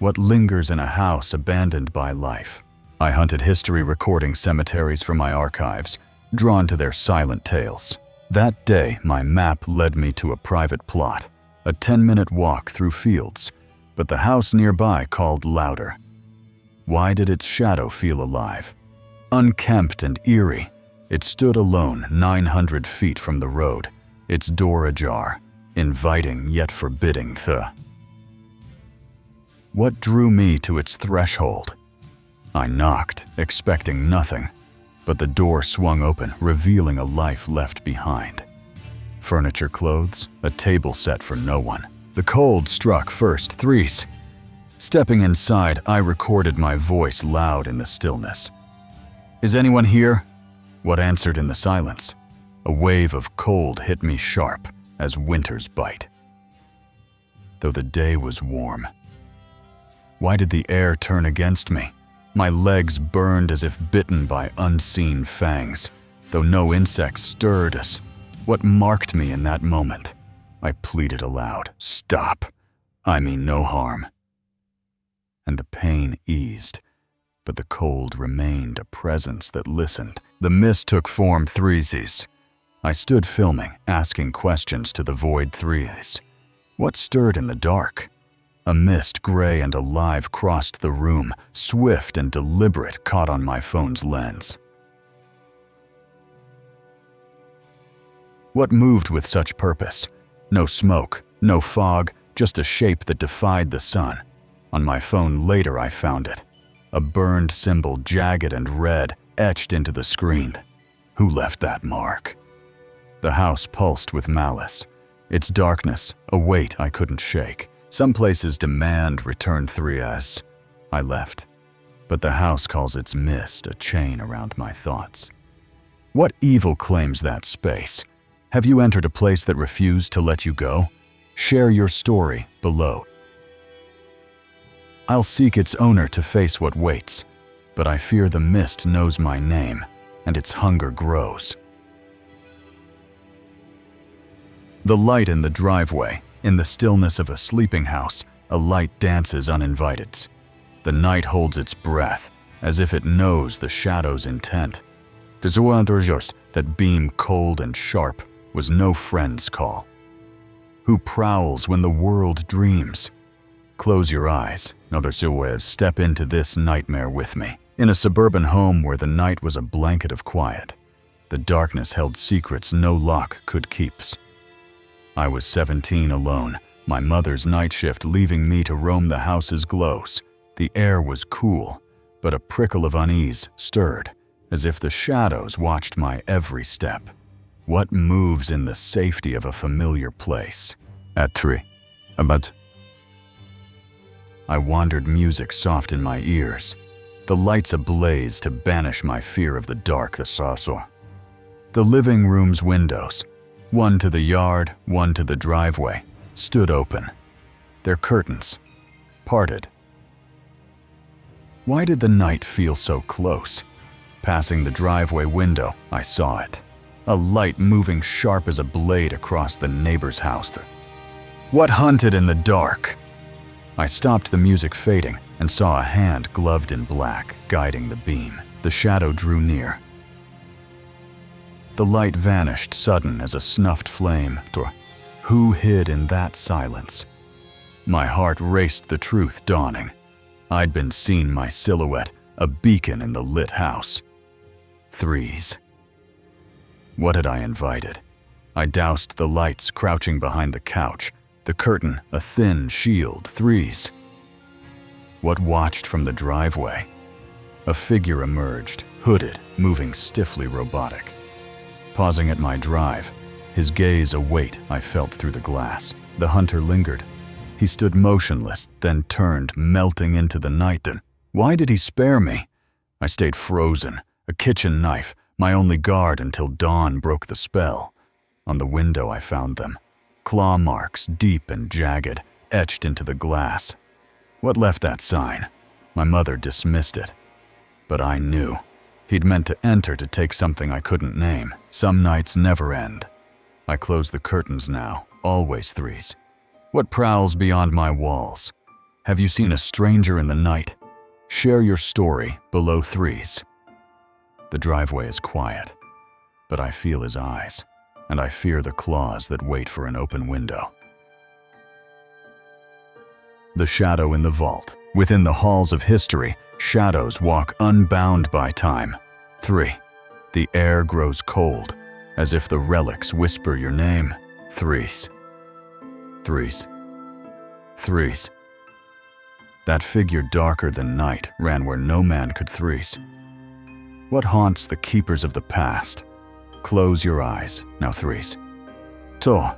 A: What lingers in a house abandoned by life? I hunted history recording cemeteries for my archives, drawn to their silent tales. That day, my map led me to a private plot, a 10-minute walk through fields, but the house nearby called louder. Why did its shadow feel alive? Unkempt and eerie, It stood alone 900 feet from the road, its door ajar, inviting yet forbidding. What drew me to its threshold? I knocked, expecting nothing, but the door swung open, revealing a life left behind. Furniture, clothes, a table set for no one. The cold struck first, threes. Stepping inside, I recorded my voice loud in the stillness. "Is anyone here?" What answered in the silence? A wave of cold hit me sharp as winter's bite. Though the day was warm. Why did the air turn against me? My legs burned as if bitten by unseen fangs, though no insects stirred us. What marked me in that moment? I pleaded aloud, "Stop! I mean no harm." And the pain eased, but the cold remained a presence that listened. The mist took form, threesies. I stood filming, asking questions to the void threes. What stirred in the dark? A mist, gray and alive, crossed the room, swift and deliberate, caught on my phone's lens. What moved with such purpose? No smoke, no fog, just a shape that defied the sun. On my phone later I found it. A burned symbol, jagged and red, etched into the screen. Who left that mark? The house pulsed with malice. Its darkness, a weight I couldn't shake. Some places demand return 3S. I left. But the house calls its mist a chain around my thoughts. What evil claims that space? Have you entered a place that refused to let you go? Share your story below. I'll seek its owner to face what waits, but I fear the mist knows my name, and its hunger grows. The light in the driveway, in the stillness of a sleeping house, a light dances uninvited. The night holds its breath, as if it knows the shadow's intent. That beam cold and sharp was no friend's call. Who prowls when the world dreams? Close your eyes, step into this nightmare with me. In a suburban home where the night was a blanket of quiet, the darkness held secrets no lock could keep. I was 17 alone, my mother's night shift leaving me to roam the house's glows. The air was cool, but a prickle of unease stirred, as if the shadows watched my every step. What moves in the safety of a familiar place? At 3. About. I wandered, music soft in my ears, the lights ablaze to banish my fear of the dark. The living room's windows, one to the yard, one to the driveway, stood open. Their curtains parted. Why did the night feel so close? Passing the driveway window, I saw it. A light moving sharp as a blade across the neighbor's house. What hunted in the dark? I stopped, the music fading, and saw a hand gloved in black, guiding the beam. The shadow drew near. The light vanished sudden as a snuffed flame. Who hid in that silence? My heart raced, the truth dawning. I'd been seen, my silhouette, a beacon in the lit house. Threes. What had I invited? I doused the lights, crouching behind the couch, the curtain a thin shield. Threes. What watched from the driveway? A figure emerged, hooded, moving stiffly robotic. Pausing at my drive, his gaze a weight I felt through the glass. The hunter lingered. He stood motionless, then turned, melting into the night. And why did he spare me? I stayed frozen, a kitchen knife, my only guard until dawn broke the spell. On the window I found them. Claw marks, deep and jagged, etched into the glass. What left that sign? My mother dismissed it. But I knew. He'd meant to enter to take something I couldn't name. Some nights never end. I close the curtains now, always threes. What prowls beyond my walls? Have you seen a stranger in the night? Share your story below threes. The driveway is quiet, but I feel his eyes, and I fear the claws that wait for an open window. The shadow in the vault. Within the halls of history, shadows walk unbound by time. 3. The air grows cold, as if the relics whisper your name. Threes. Threes. Threes. That figure darker than night ran where no man could threes. What haunts the keepers of the past? Close your eyes, now threes. To,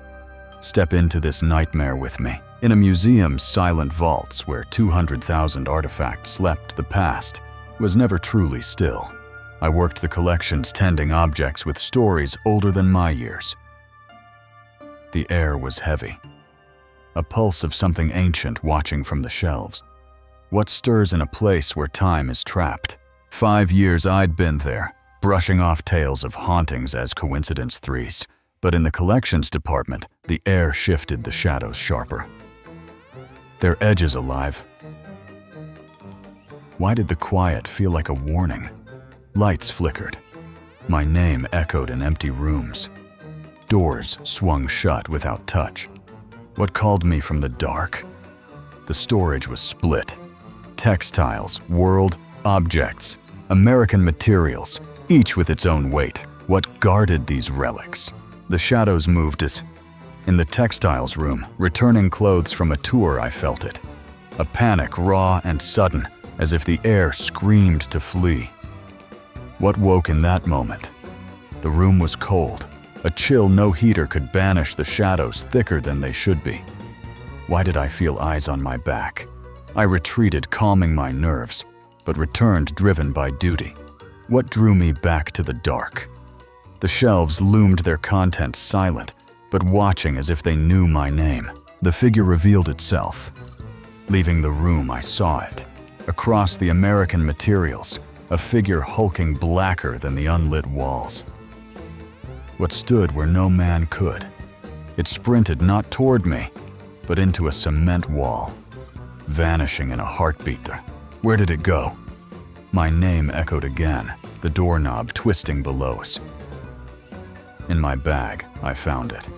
A: step into this nightmare with me. In a museum's silent vaults where 200,000 artifacts slept, the past was never truly still. I worked the collections tending objects with stories older than my years. The air was heavy, a pulse of something ancient watching from the shelves. What stirs in a place where time is trapped? 5 years I'd been there, brushing off tales of hauntings as coincidence threes. But in the collections department, the air shifted, the shadows sharper. Their edges alive. Why did the quiet feel like a warning? Lights flickered. My name echoed in empty rooms. Doors swung shut without touch. What called me from the dark? The storage was split. Textiles, world, objects, American materials, each with its own weight. What guarded these relics? The shadows moved as, in the textiles room, returning clothes from a tour, I felt it. A panic raw and sudden, as if the air screamed to flee. What woke in that moment? The room was cold. A chill no heater could banish, the shadows thicker than they should be. Why did I feel eyes on my back? I retreated, calming my nerves, but returned driven by duty. What drew me back to the dark? The shelves loomed, their contents silent, but watching as if they knew my name. The figure revealed itself. Leaving the room, I saw it. Across the American materials, a figure hulking blacker than the unlit walls. What stood where no man could. It sprinted not toward me, but into a cement wall, vanishing in a heartbeat. Where did it go? My name echoed again, the doorknob twisting below us. In my bag, I found it.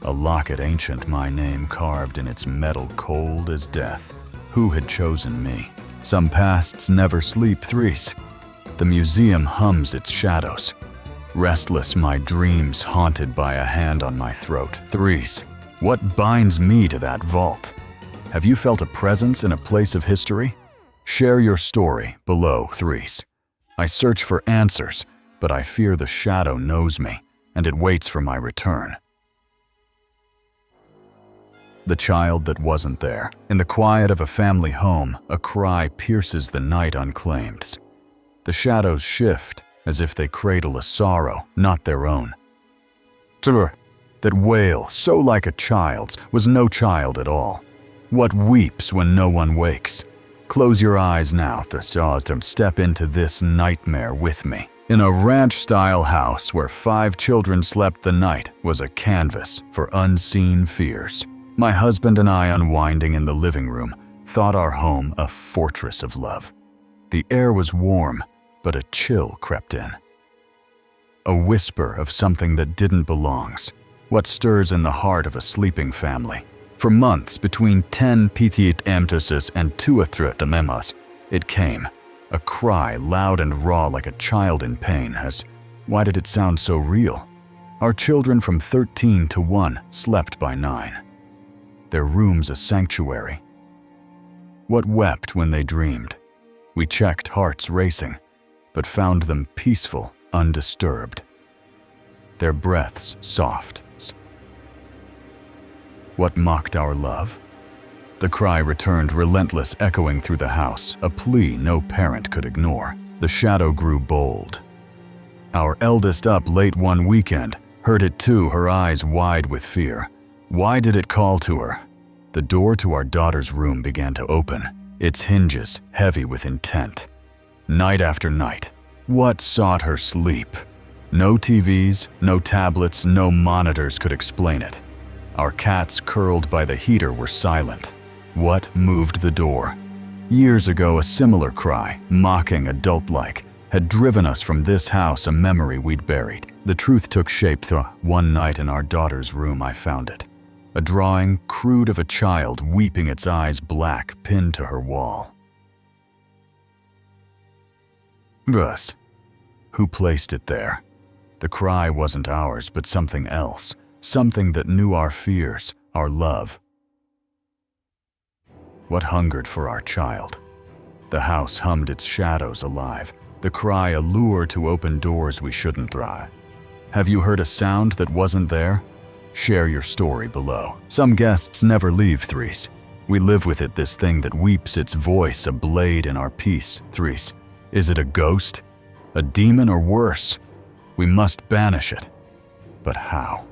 A: A locket ancient, my name carved in its metal, cold as death. Who had chosen me? Some pasts never sleep threes. The museum hums its shadows. Restless, my dreams haunted by a hand on my throat. Threes. What binds me to that vault? Have you felt a presence in a place of history? Share your story below, threes. I search for answers, but I fear the shadow knows me, and it waits for my return. The child that wasn't there. In the quiet of a family home, a cry pierces the night unclaimed. The shadows shift, as if they cradle a sorrow, not their own. That wail, so like a child's, was no child at all. What weeps when no one wakes? Close your eyes now, step into this nightmare with me. In a ranch-style house where 5 children slept, the night was a canvas for unseen fears. My husband and I, unwinding in the living room, thought our home a fortress of love. The air was warm, but a chill crept in. A whisper of something that didn't belong. What stirs in the heart of a sleeping family? For months, between 10 petit emphasis and 2 memas, it came. A cry, loud and raw like a child in pain. Why did it sound so real? Our children from 13 to 1 slept by 9. Their rooms a sanctuary. What wept when they dreamed? We checked, hearts racing, but found them peaceful, undisturbed. Their breaths soft. What mocked our love? The cry returned, relentless, echoing through the house, a plea no parent could ignore. The shadow grew bold. Our eldest, up late one weekend, heard it too, her eyes wide with fear. Why did it call to her? The door to our daughter's room began to open, its hinges heavy with intent. Night after night, what sought her sleep? No TVs, no tablets, no monitors could explain it. Our cats curled by the heater were silent. What moved the door? Years ago, a similar cry, mocking, adult-like, had driven us from this house, a memory we'd buried. The truth took shape. One night in our daughter's room, I found it. A drawing, crude, of a child weeping, its eyes black, pinned to her wall. Who placed it there? The cry wasn't ours, but something else, something that knew our fears, our love. What hungered for our child? The house hummed its shadows alive, the cry a lure to open doors we shouldn't try. Have you heard a sound that wasn't there? Share your story below. Some guests never leave Threes. We live with it, this thing that weeps, its voice a blade in our peace. Threes. Is it a ghost? A demon, or worse? We must banish it. But how?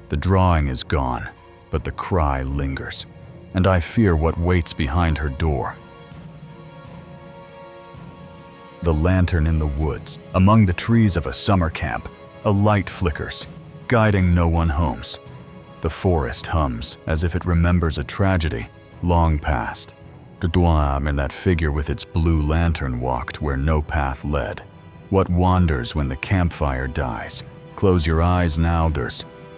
A: The drawing is gone, but the cry lingers, and I fear what waits behind her door. The lantern in the woods, among the trees of a summer camp, a light flickers, guiding no one homes. The forest hums as if it remembers a tragedy long past. And that figure with its blue lantern walked where no path led. What wanders when the campfire dies? Close your eyes now,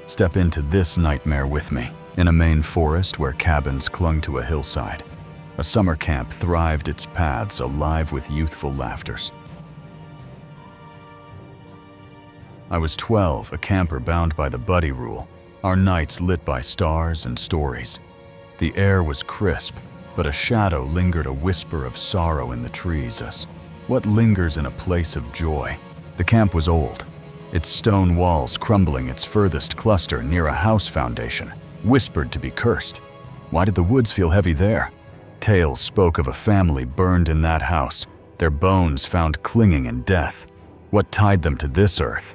A: step into this nightmare with me. In a Maine forest where cabins clung to a hillside, a summer camp thrived, its paths alive with youthful laughters. I was 12, a camper bound by the buddy rule, our nights lit by stars and stories. The air was crisp, but a shadow lingered, a whisper of sorrow in the trees. What lingers in a place of joy? The camp was old, its stone walls crumbling, its furthest cluster near a house foundation, whispered to be cursed. Why did the woods feel heavy there? Tales spoke of a family burned in that house, their bones found clinging in death. What tied them to this earth?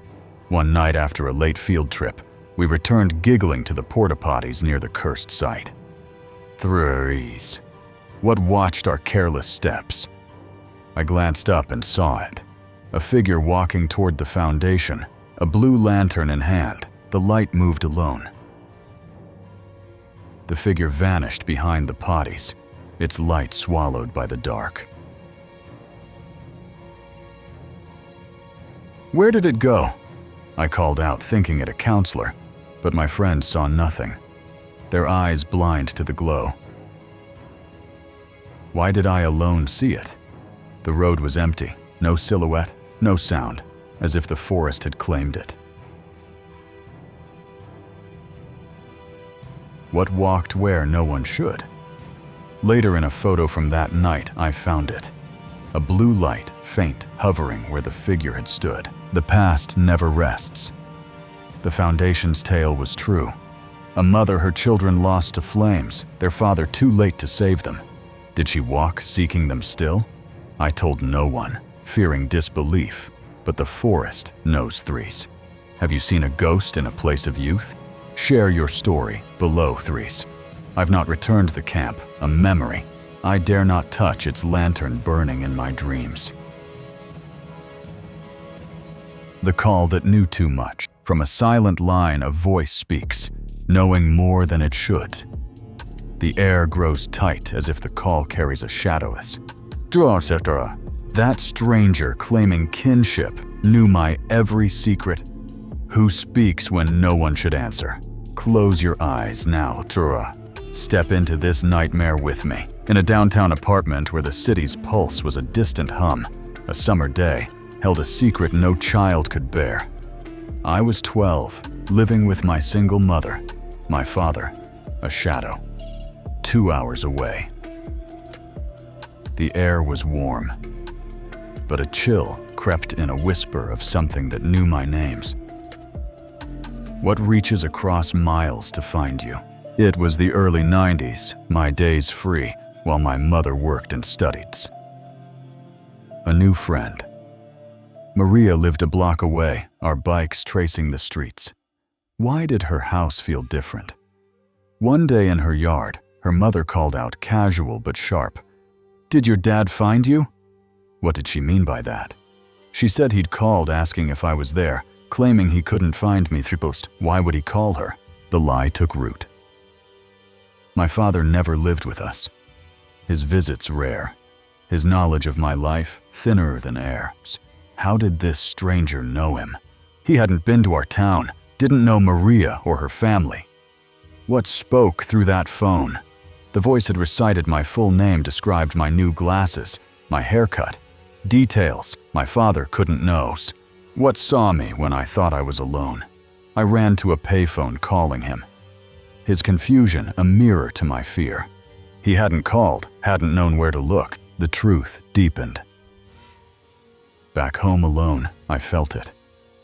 A: One night after a late field trip, we returned giggling to the porta-potties near the cursed site. Threes. What watched our careless steps? I glanced up and saw it. A figure walking toward the foundation, a blue lantern in hand. The light moved alone. The figure vanished behind the potties, its light swallowed by the dark. Where did it go? I called out, thinking it a counselor, but my friends saw nothing, their eyes blind to the glow. Why did I alone see it? The road was empty, no silhouette, no sound, as if the forest had claimed it. What walked where no one should? Later, in a photo from that night, I found it. A blue light, faint, hovering where the figure had stood. The past never rests. The foundation's tale was true. A mother, her children lost to flames, their father too late to save them. Did she walk, seeking them still? I told no one, fearing disbelief, but the forest knows Threes. Have you seen a ghost in a place of youth? Share your story below, Threes. I've not returned the camp, a memory. I dare not touch its lantern burning in my dreams. The call that knew too much. From a silent line, a voice speaks, knowing more than it should. The air grows tight as if the call carries a shadowless. That stranger claiming kinship knew my every secret. Who speaks when no one should answer? Close your eyes now, Tura. Step into this nightmare with me. In a downtown apartment where the city's pulse was a distant hum, a summer day held a secret no child could bear. I was 12, living with my single mother, my father, a shadow, 2 hours away. The air was warm, but a chill crept in, a whisper of something that knew my names. What reaches across miles to find you? It was the early 90s, my days free, while my mother worked and studied. A new friend. Maria lived a block away, our bikes tracing the streets. Why did her house feel different? One day in her yard, her mother called out, casual but sharp, "Did your dad find you?" What did she mean by that? She said he'd called asking if I was there, claiming he couldn't find me through post. Why would he call her? The lie took root. My father never lived with us. His visits rare. His knowledge of my life thinner than air. How did this stranger know him? He hadn't been to our town, didn't know Maria or her family. What spoke through that phone? The voice had recited my full name, described my new glasses, my haircut, Details my father couldn't know. What saw me when I thought I was alone? I ran to a payphone calling him. His confusion a mirror to my fear. He hadn't called, hadn't known where to look. The truth deepened. Back home alone, I felt it.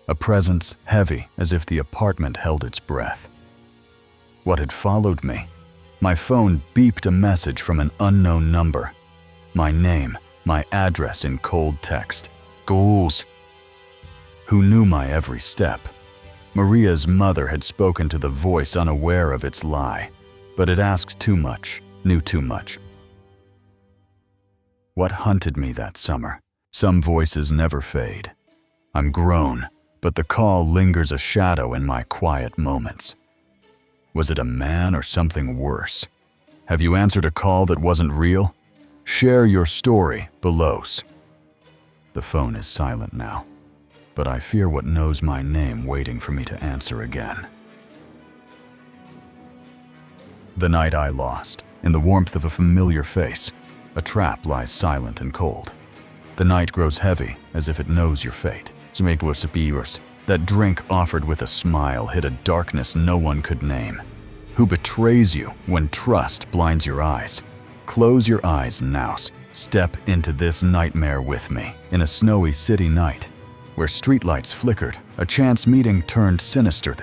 A: A presence heavy as if the apartment held its breath. What had followed me? My phone beeped a message from an unknown number. My name, my address in cold text. Ghouls. Who knew my every step? Maria's mother had spoken to the voice unaware of its lie, but it asked too much, knew too much. What hunted me that summer? Some voices never fade. I'm grown, but the call lingers a shadow in my quiet moments. Was it a man or something worse? Have you answered a call that wasn't real? Share your story below. The phone is silent now, but I fear what knows my name waiting for me to answer again. The night I lost, in the warmth of a familiar face, a trap lies silent and cold. The night grows heavy, as if it knows your fate. That drink offered with a smile hid a darkness no one could name. Who betrays you when trust blinds your eyes? Close your eyes now. Step into this nightmare with me. In a snowy city night, where streetlights flickered, a chance meeting turned sinister.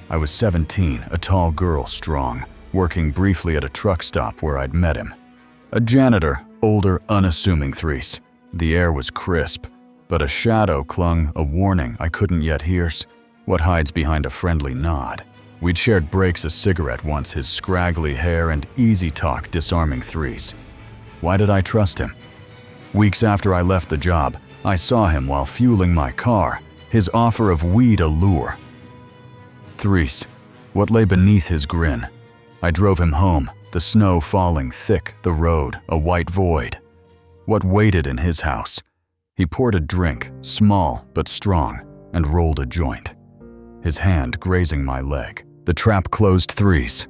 A: I was 17, a tall girl strong, working briefly at a truck stop where I'd met him. A janitor, older, unassuming threes. The air was crisp, but a shadow clung, a warning I couldn't yet hear. What hides behind a friendly nod? We'd shared breaks a cigarette once, his scraggly hair and easy talk disarming threes. Why did I trust him? Weeks after I left the job, I saw him while fueling my car, his offer of weed a lure. Threes, what lay beneath his grin? I drove him home, the snow falling thick, the road a white void. What waited in his house? He poured a drink, small but strong, and rolled a joint. His hand grazing my leg. The trap closed threes.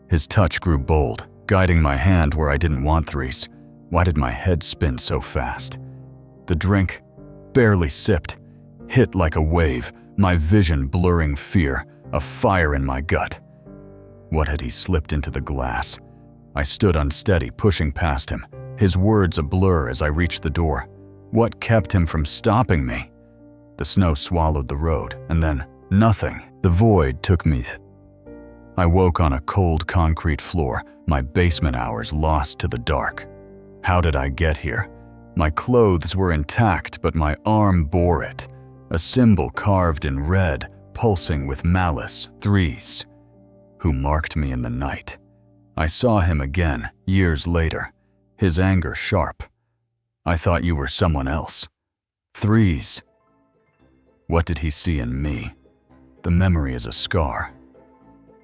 A: His touch grew bold, guiding my hand where I didn't want threes. Why did my head spin so fast? The drink, barely sipped, hit like a wave, my vision blurring fear, a fire in my gut. What had he slipped into the glass? I stood unsteady, pushing past him, his words a blur as I reached the door. What kept him from stopping me? The snow swallowed the road, and then nothing. The void took me. I woke on a cold concrete floor, my basement hours lost to the dark. How did I get here? My clothes were intact, but my arm bore it. A symbol carved in red, pulsing with malice, threes. Who marked me in the night? I saw him again, years later, his anger sharp. I thought you were someone else. Threes. What did he see in me? The memory is a scar.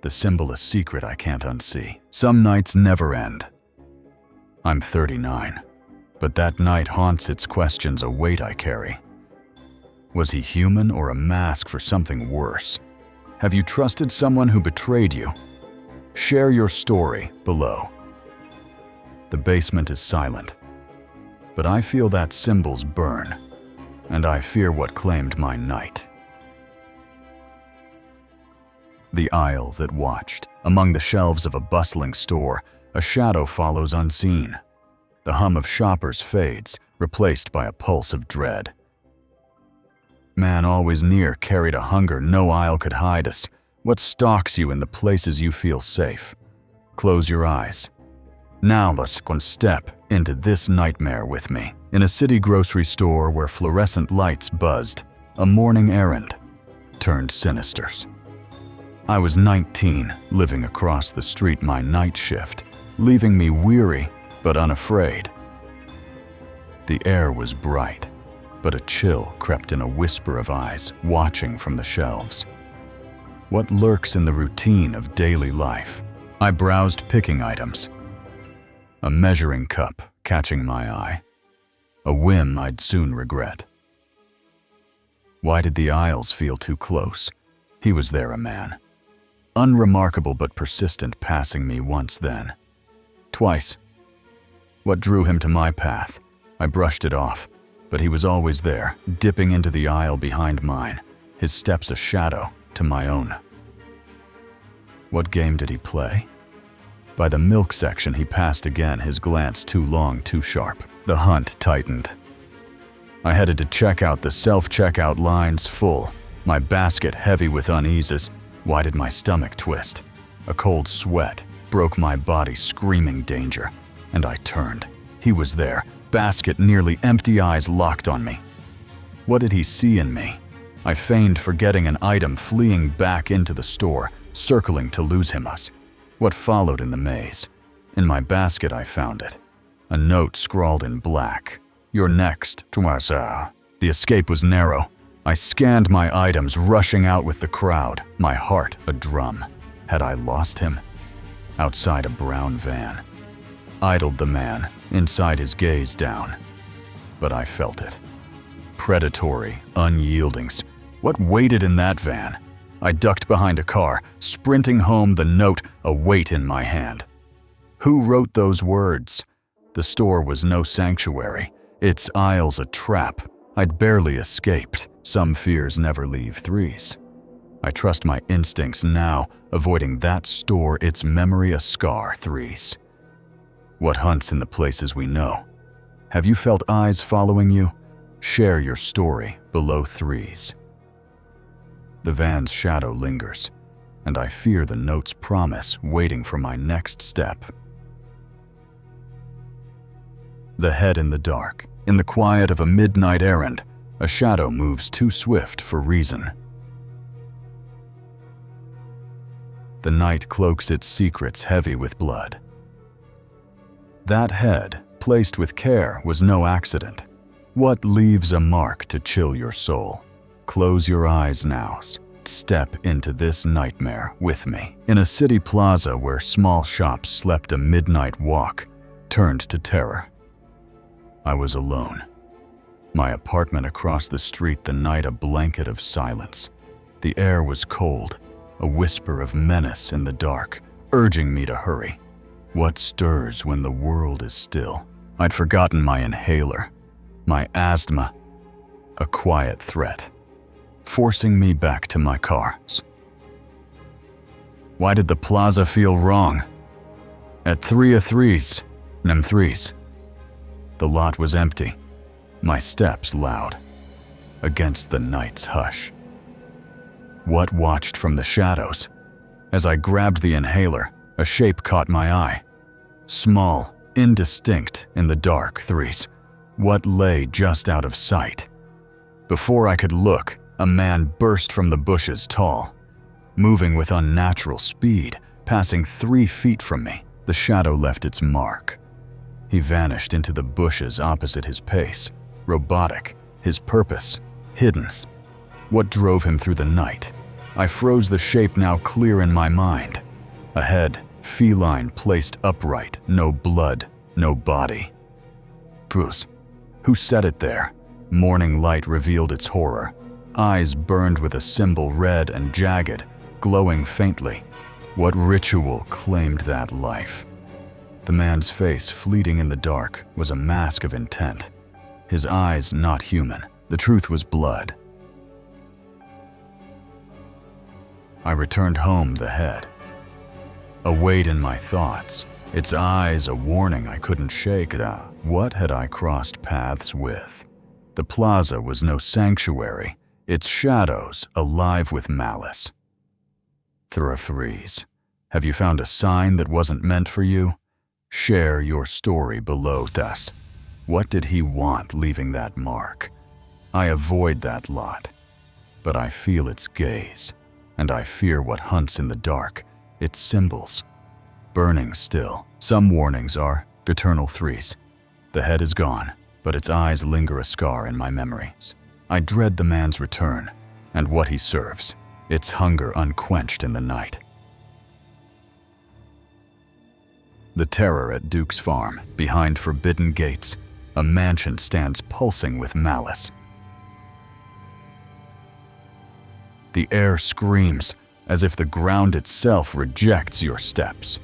A: The symbol a secret I can't unsee. Some nights never end. I'm 39, but that night haunts its questions, a weight I carry. Was he human or a mask for something worse? Have you trusted someone who betrayed you? Share your story below. The basement is silent, but I feel that symbols burn, and I fear what claimed my night. The aisle that watched. Among the shelves of a bustling store, a shadow follows unseen. The hum of shoppers fades, replaced by a pulse of dread. Man always near carried a hunger no aisle could hide us. What stalks you in the places you feel safe? Close your eyes. Now let's go step into this nightmare with me. In a city grocery store where fluorescent lights buzzed, a morning errand turned sinister. I was 19, living across the street my night shift, leaving me weary but unafraid. The air was bright, but a chill crept in a whisper of eyes watching from the shelves. What lurks in the routine of daily life? I browsed picking items. A measuring cup catching my eye. A whim I'd soon regret. Why did the aisles feel too close? He was there, a man. Unremarkable but persistent, passing me once then. Twice. What drew him to my path? I brushed it off, but he was always there, dipping into the aisle behind mine, his steps a shadow to my own. What game did he play? By the milk section he passed again, his glance too long, too sharp. The hunt tightened. I headed to check out, the self-checkout lines full, my basket heavy with uneases. Why did my stomach twist? A cold sweat broke my body, screaming danger, and I turned. He was there, basket nearly empty, eyes locked on me. What did he see in me? I feigned forgetting an item, fleeing back into the store, circling to lose him. What followed in the maze? In my basket I found it. A note scrawled in black. You're next, Toisa. The escape was narrow. I scanned my items, rushing out with the crowd, my heart a drum. Had I lost him? Outside a brown van idled the man, inside his gaze down. But I felt it. Predatory, unyielding. What waited in that van? I ducked behind a car, sprinting home, the note a weight in my hand. Who wrote those words? The store was no sanctuary, its aisles a trap. I'd barely escaped. Some fears never leave threes. I trust my instincts now, avoiding that store, its memory a scar threes. What hunts in the places we know? Have you felt eyes following you? Share your story below threes. The van's shadow lingers, and I fear the note's promise waiting for my next step. The head in the dark, in the quiet of a midnight errand, a shadow moves too swift for reason. The night cloaks its secrets heavy with blood. That head, placed with care, was no accident. What leaves a mark to chill your soul? Close your eyes now. Step into this nightmare with me. In a city plaza where small shops slept, a midnight walk turned to terror. I was alone. My apartment across the street, the night a blanket of silence. The air was cold, a whisper of menace in the dark, urging me to hurry. What stirs when the world is still? I'd forgotten my inhaler, my asthma, a quiet threat, forcing me back to my car. Why did the plaza feel wrong? At 3:03, Nem3s. The lot was empty, my steps loud, against the night's hush. What watched from the shadows? As I grabbed the inhaler, a shape caught my eye. Small, indistinct in the dark threes. What lay just out of sight? Before I could look, a man burst from the bushes, tall, moving with unnatural speed, passing 3 feet from me. The shadow left its mark. He vanished into the bushes opposite his pace, robotic, his purpose hidden. What drove him through the night? I froze, the shape now clear in my mind. A head, feline, placed upright, no blood, no body. Bruce, who set it there? Morning light revealed its horror. Eyes burned with a symbol, red and jagged, glowing faintly. What ritual claimed that life? The man's face, fleeting in the dark, was a mask of intent. His eyes not human. The truth was blood. I returned home, the head. A weight in my thoughts, its eyes a warning I couldn't shake. What had I crossed paths with? The plaza was no sanctuary, its shadows alive with malice. Threes. Have you found a sign that wasn't meant for you? Share your story below us. What did he want leaving that mark? I avoid that lot, but I feel its gaze, and I fear what hunts in the dark, its symbols, burning still. Some warnings are eternal threes. The head is gone, but its eyes linger a scar in my memories. I dread the man's return, and what he serves, its hunger unquenched in the night. The terror at Duke's farm, behind forbidden gates, a mansion stands pulsing with malice. The air screams, as if the ground itself rejects your steps.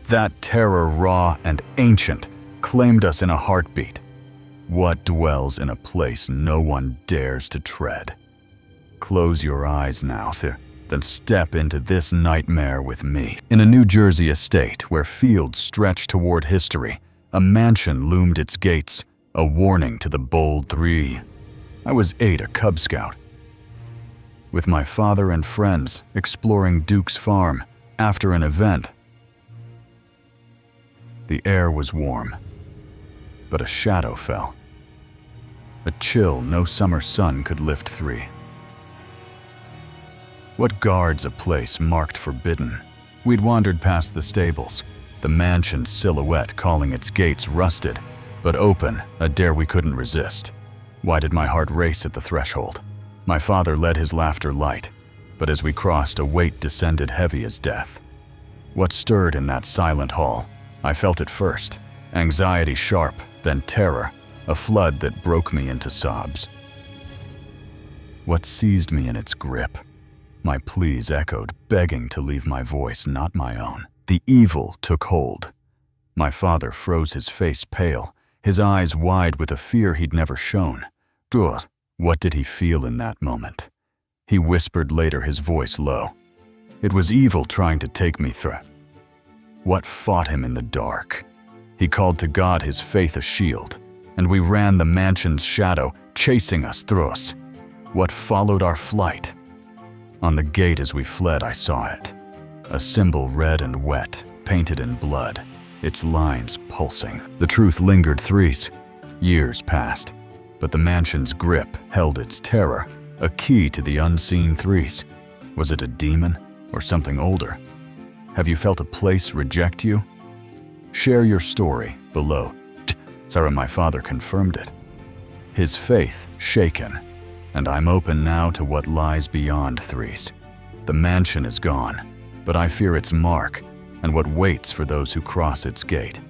A: That terror, raw and ancient, claimed us in a heartbeat. What dwells in a place no one dares to tread? Close your eyes now, then step into this nightmare with me. In a New Jersey estate where fields stretched toward history, a mansion loomed its gates, a warning to the bold three. I was 8, a Cub Scout, with my father and friends exploring Duke's farm after an event. The air was warm, but a shadow fell. A chill no summer sun could lift 3. What guards a place marked forbidden? We'd wandered past the stables, the mansion's silhouette calling its gates rusted, but open, a dare we couldn't resist. Why did my heart race at the threshold? My father led his laughter light, but as we crossed, a weight descended heavy as death. What stirred in that silent hall? I felt it first, anxiety sharp, then terror, a flood that broke me into sobs. What seized me in its grip? My pleas echoed, begging to leave my voice, not my own. The evil took hold. My father froze, his face pale, his eyes wide with a fear he'd never shown. Ugh. What did he feel in that moment? He whispered later, his voice low. It was evil trying to take me through. What fought him in the dark? He called to God, his faith a shield, and we ran the mansion's shadow, chasing us through us. What followed our flight? On the gate as we fled, I saw it. A symbol red and wet, painted in blood, its lines pulsing. The truth lingered 3. Years passed, but the mansion's grip held its terror, a key to the unseen 3. Was it a demon or something older? Have you felt a place reject you? Share your story below. Sarah, my father confirmed it. His faith shaken, and I'm open now to what lies beyond 3. The mansion is gone, but I fear its mark and what waits for those who cross its gate.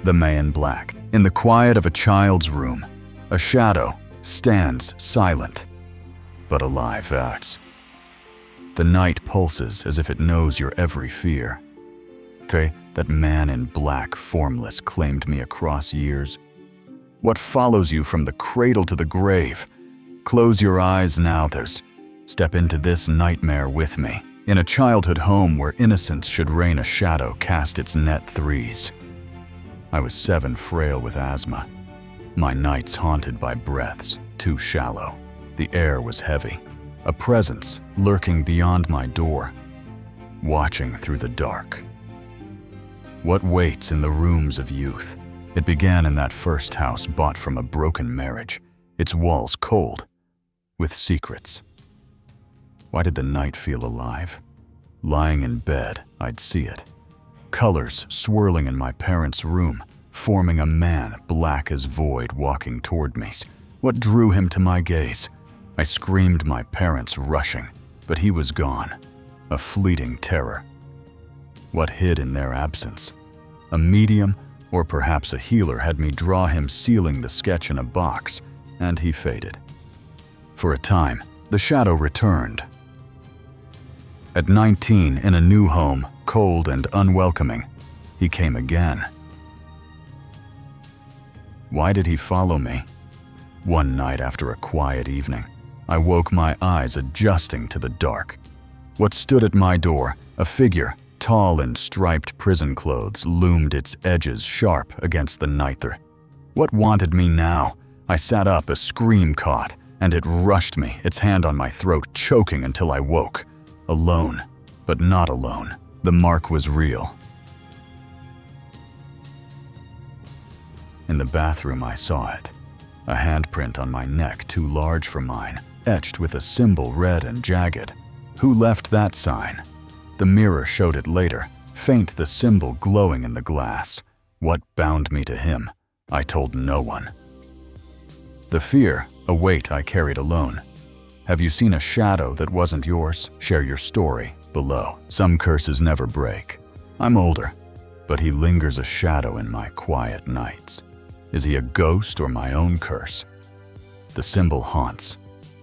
A: The Man in Black. In the quiet of a child's room, a shadow stands silent, but alive acts. The night pulses as if it knows your every fear. That man in black, formless, claimed me across years. What follows you from the cradle to the grave? Close your eyes now, step into this nightmare with me. In a childhood home where innocence should reign, a shadow cast its net 3. I was 7, frail with asthma. My nights haunted by breaths, too shallow. The air was heavy. A presence lurking beyond my door, watching through the dark. What waits in the rooms of youth? It began in that first house bought from a broken marriage, its walls cold, with secrets. Why did the night feel alive? Lying in bed, I'd see it. Colors swirling in my parents' room, forming a man black as void walking toward me. What drew him to my gaze? I screamed, my parents rushing, but he was gone, a fleeting terror. What hid in their absence? A medium or perhaps a healer had me draw him, sealing the sketch in a box, and he faded. For a time, the shadow returned. At 19, in a new home, cold and unwelcoming, he came again. Why did he follow me? One night after a quiet evening, I woke, my eyes adjusting to the dark. What stood at my door, a figure, tall in striped prison clothes, loomed, its edges sharp against the night. What wanted me now? I sat up, a scream caught, and it rushed me, its hand on my throat, choking until I woke. Alone, but not alone. The mark was real. In the bathroom I saw it. A handprint on my neck too large for mine, etched with a symbol red and jagged. Who left that sign? The mirror showed it later, faint, the symbol glowing in the glass. What bound me to him? I told no one. The fear, a weight I carried alone. Have you seen a shadow that wasn't yours? Share your story below. Some curses never break. I'm older, but he lingers, a shadow in my quiet nights. Is he a ghost or my own curse? The symbol haunts,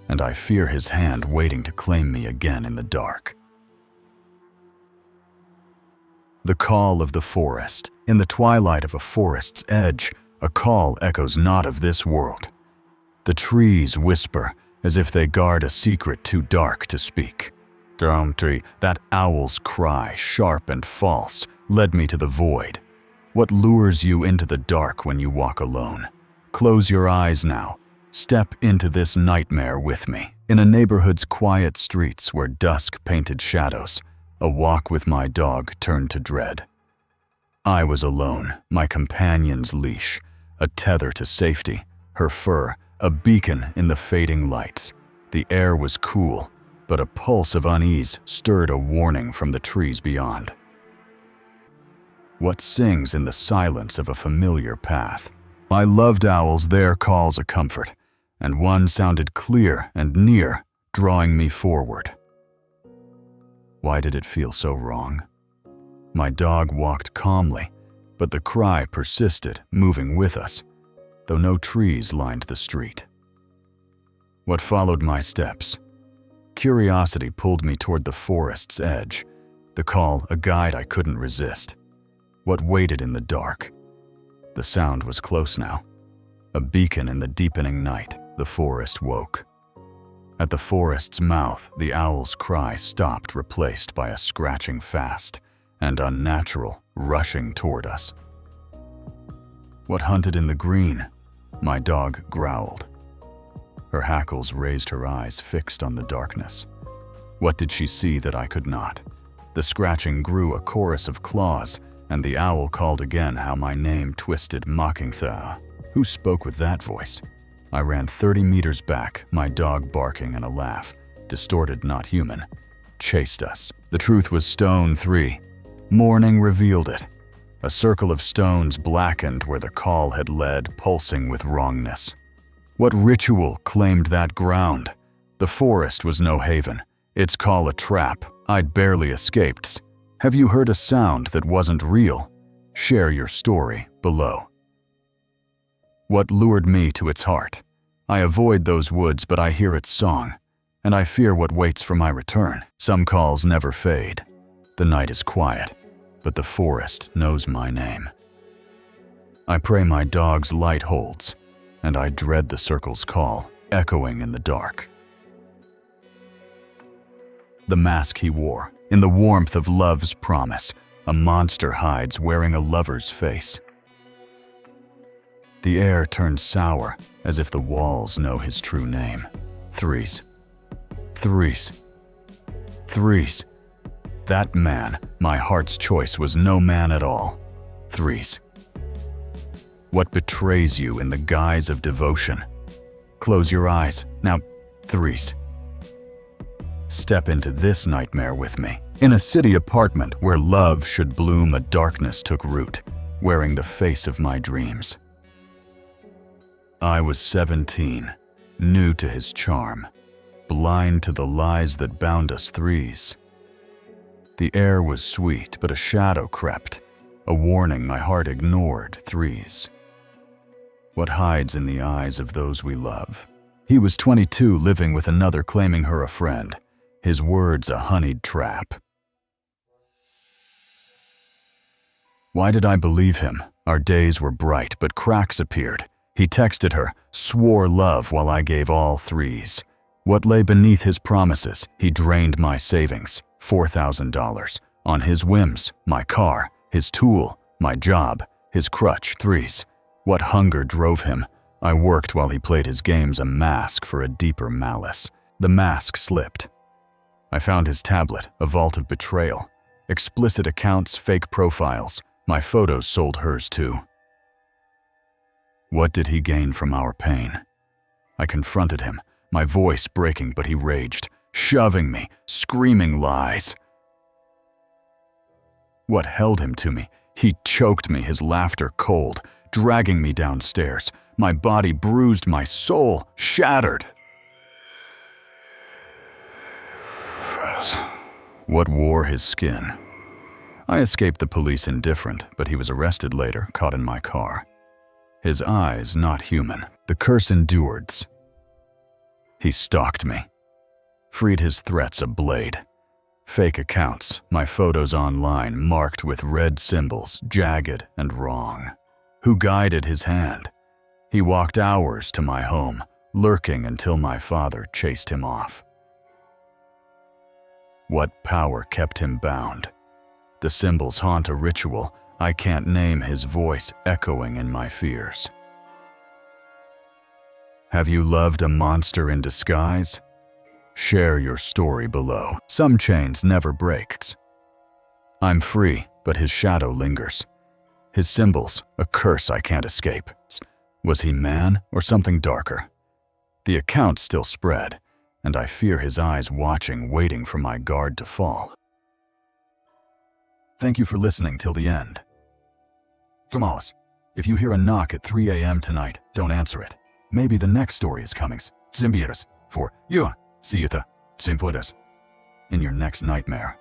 A: and I fear his hand waiting to claim me again in the dark. The call of the forest. In the twilight of a forest's edge, a call echoes not of this world. The trees whisper as if they guard a secret too dark to speak. Tree, that owl's cry, sharp and false, led me to the void. What lures you into the dark when you walk alone? Close your eyes now. Step into this nightmare with me. In a neighborhood's quiet streets where dusk painted shadows, a walk with my dog turned to dread. I was alone, my companion's leash, a tether to safety, her fur, a beacon in the fading lights. The air was cool, but a pulse of unease stirred a warning from the trees beyond. What sings in the silence of a familiar path? My loved owl's there calls a comfort, and one sounded clear and near, drawing me forward. Why did it feel so wrong? My dog walked calmly, but the cry persisted, moving with us, though no trees lined the street. What followed my steps? Curiosity pulled me toward the forest's edge, the call a guide I couldn't resist. What waited in the dark? The sound was close now. A beacon in the deepening night, the forest woke. At the forest's mouth, the owl's cry stopped, replaced by a scratching fast and unnatural, rushing toward us. What hunted in the green? My dog growled. Her hackles raised, her eyes fixed on the darkness. What did she see that I could not? The scratching grew a chorus of claws, and the owl called again, how my name twisted, mocking. Who spoke with that voice? I ran 30 meters back, my dog barking, and a laugh, distorted, not human, chased us. The truth was stone 3. Morning revealed it. A circle of stones blackened where the call had led, pulsing with wrongness. What ritual claimed that ground? The forest was no haven, its call a trap. I'd barely escaped. Have you heard a sound that wasn't real? Share your story below. What lured me to its heart? I avoid those woods, but I hear its song, and I fear what waits for my return. Some calls never fade. The night is quiet, but the forest knows my name. I pray my dog's light holds, and I dread the circle's call, echoing in the dark. The mask he wore, in the warmth of love's promise, a monster hides wearing a lover's face. The air turned sour, as if the walls know his true name. Threes. That man, my heart's choice, was no man at all. Threes. What betrays you in the guise of devotion? Close your eyes, now. Threes. Step into this nightmare with me. In a city apartment where love should bloom, a darkness took root, wearing the face of my dreams. I was 17, new to his charm, blind to the lies that bound us. Threes. The air was sweet, but a shadow crept, a warning my heart ignored. Threes. What hides in the eyes of those we love? He was 22, living with another, claiming her a friend, his words a honeyed trap. Why did I believe him? Our days were bright, but cracks appeared. He texted her, swore love while I gave all threes. What lay beneath his promises? He drained my savings, $4,000, on his whims, my car, his tool, my job, his crutch. Threes. What hunger drove him? I worked while he played his games, a mask for a deeper malice. The mask slipped. I found his tablet, a vault of betrayal. Explicit accounts, fake profiles. My photos sold hers too. What did he gain from our pain? I confronted him, my voice breaking, but he raged, shoving me, screaming lies. What held him to me? He choked me, his laughter cold, dragging me downstairs. My body bruised, my soul shattered. What wore his skin? I escaped the police indifferent, but he was arrested later, caught in my car. His eyes not human. The curse endured. He stalked me. Freed his threats a blade. Fake accounts, my photos online marked with red symbols, jagged and wrong. Who guided his hand? He walked hours to my home, lurking until my father chased him off. What power kept him bound? The symbols haunt a ritual I can't name, his voice echoing in my fears. Have you loved a monster in disguise? Share your story below. Some chains never break. I'm free, but his shadow lingers. His symbols, a curse I can't escape. Was he man or something darker? The accounts still spread, and I fear his eyes watching, waiting for my guard to fall. Thank you for listening till the end. Tomorrow, if you hear a knock at 3 a.m. tonight, don't answer it. Maybe the next story is coming. Symbiotes for you. See you the in your next nightmare.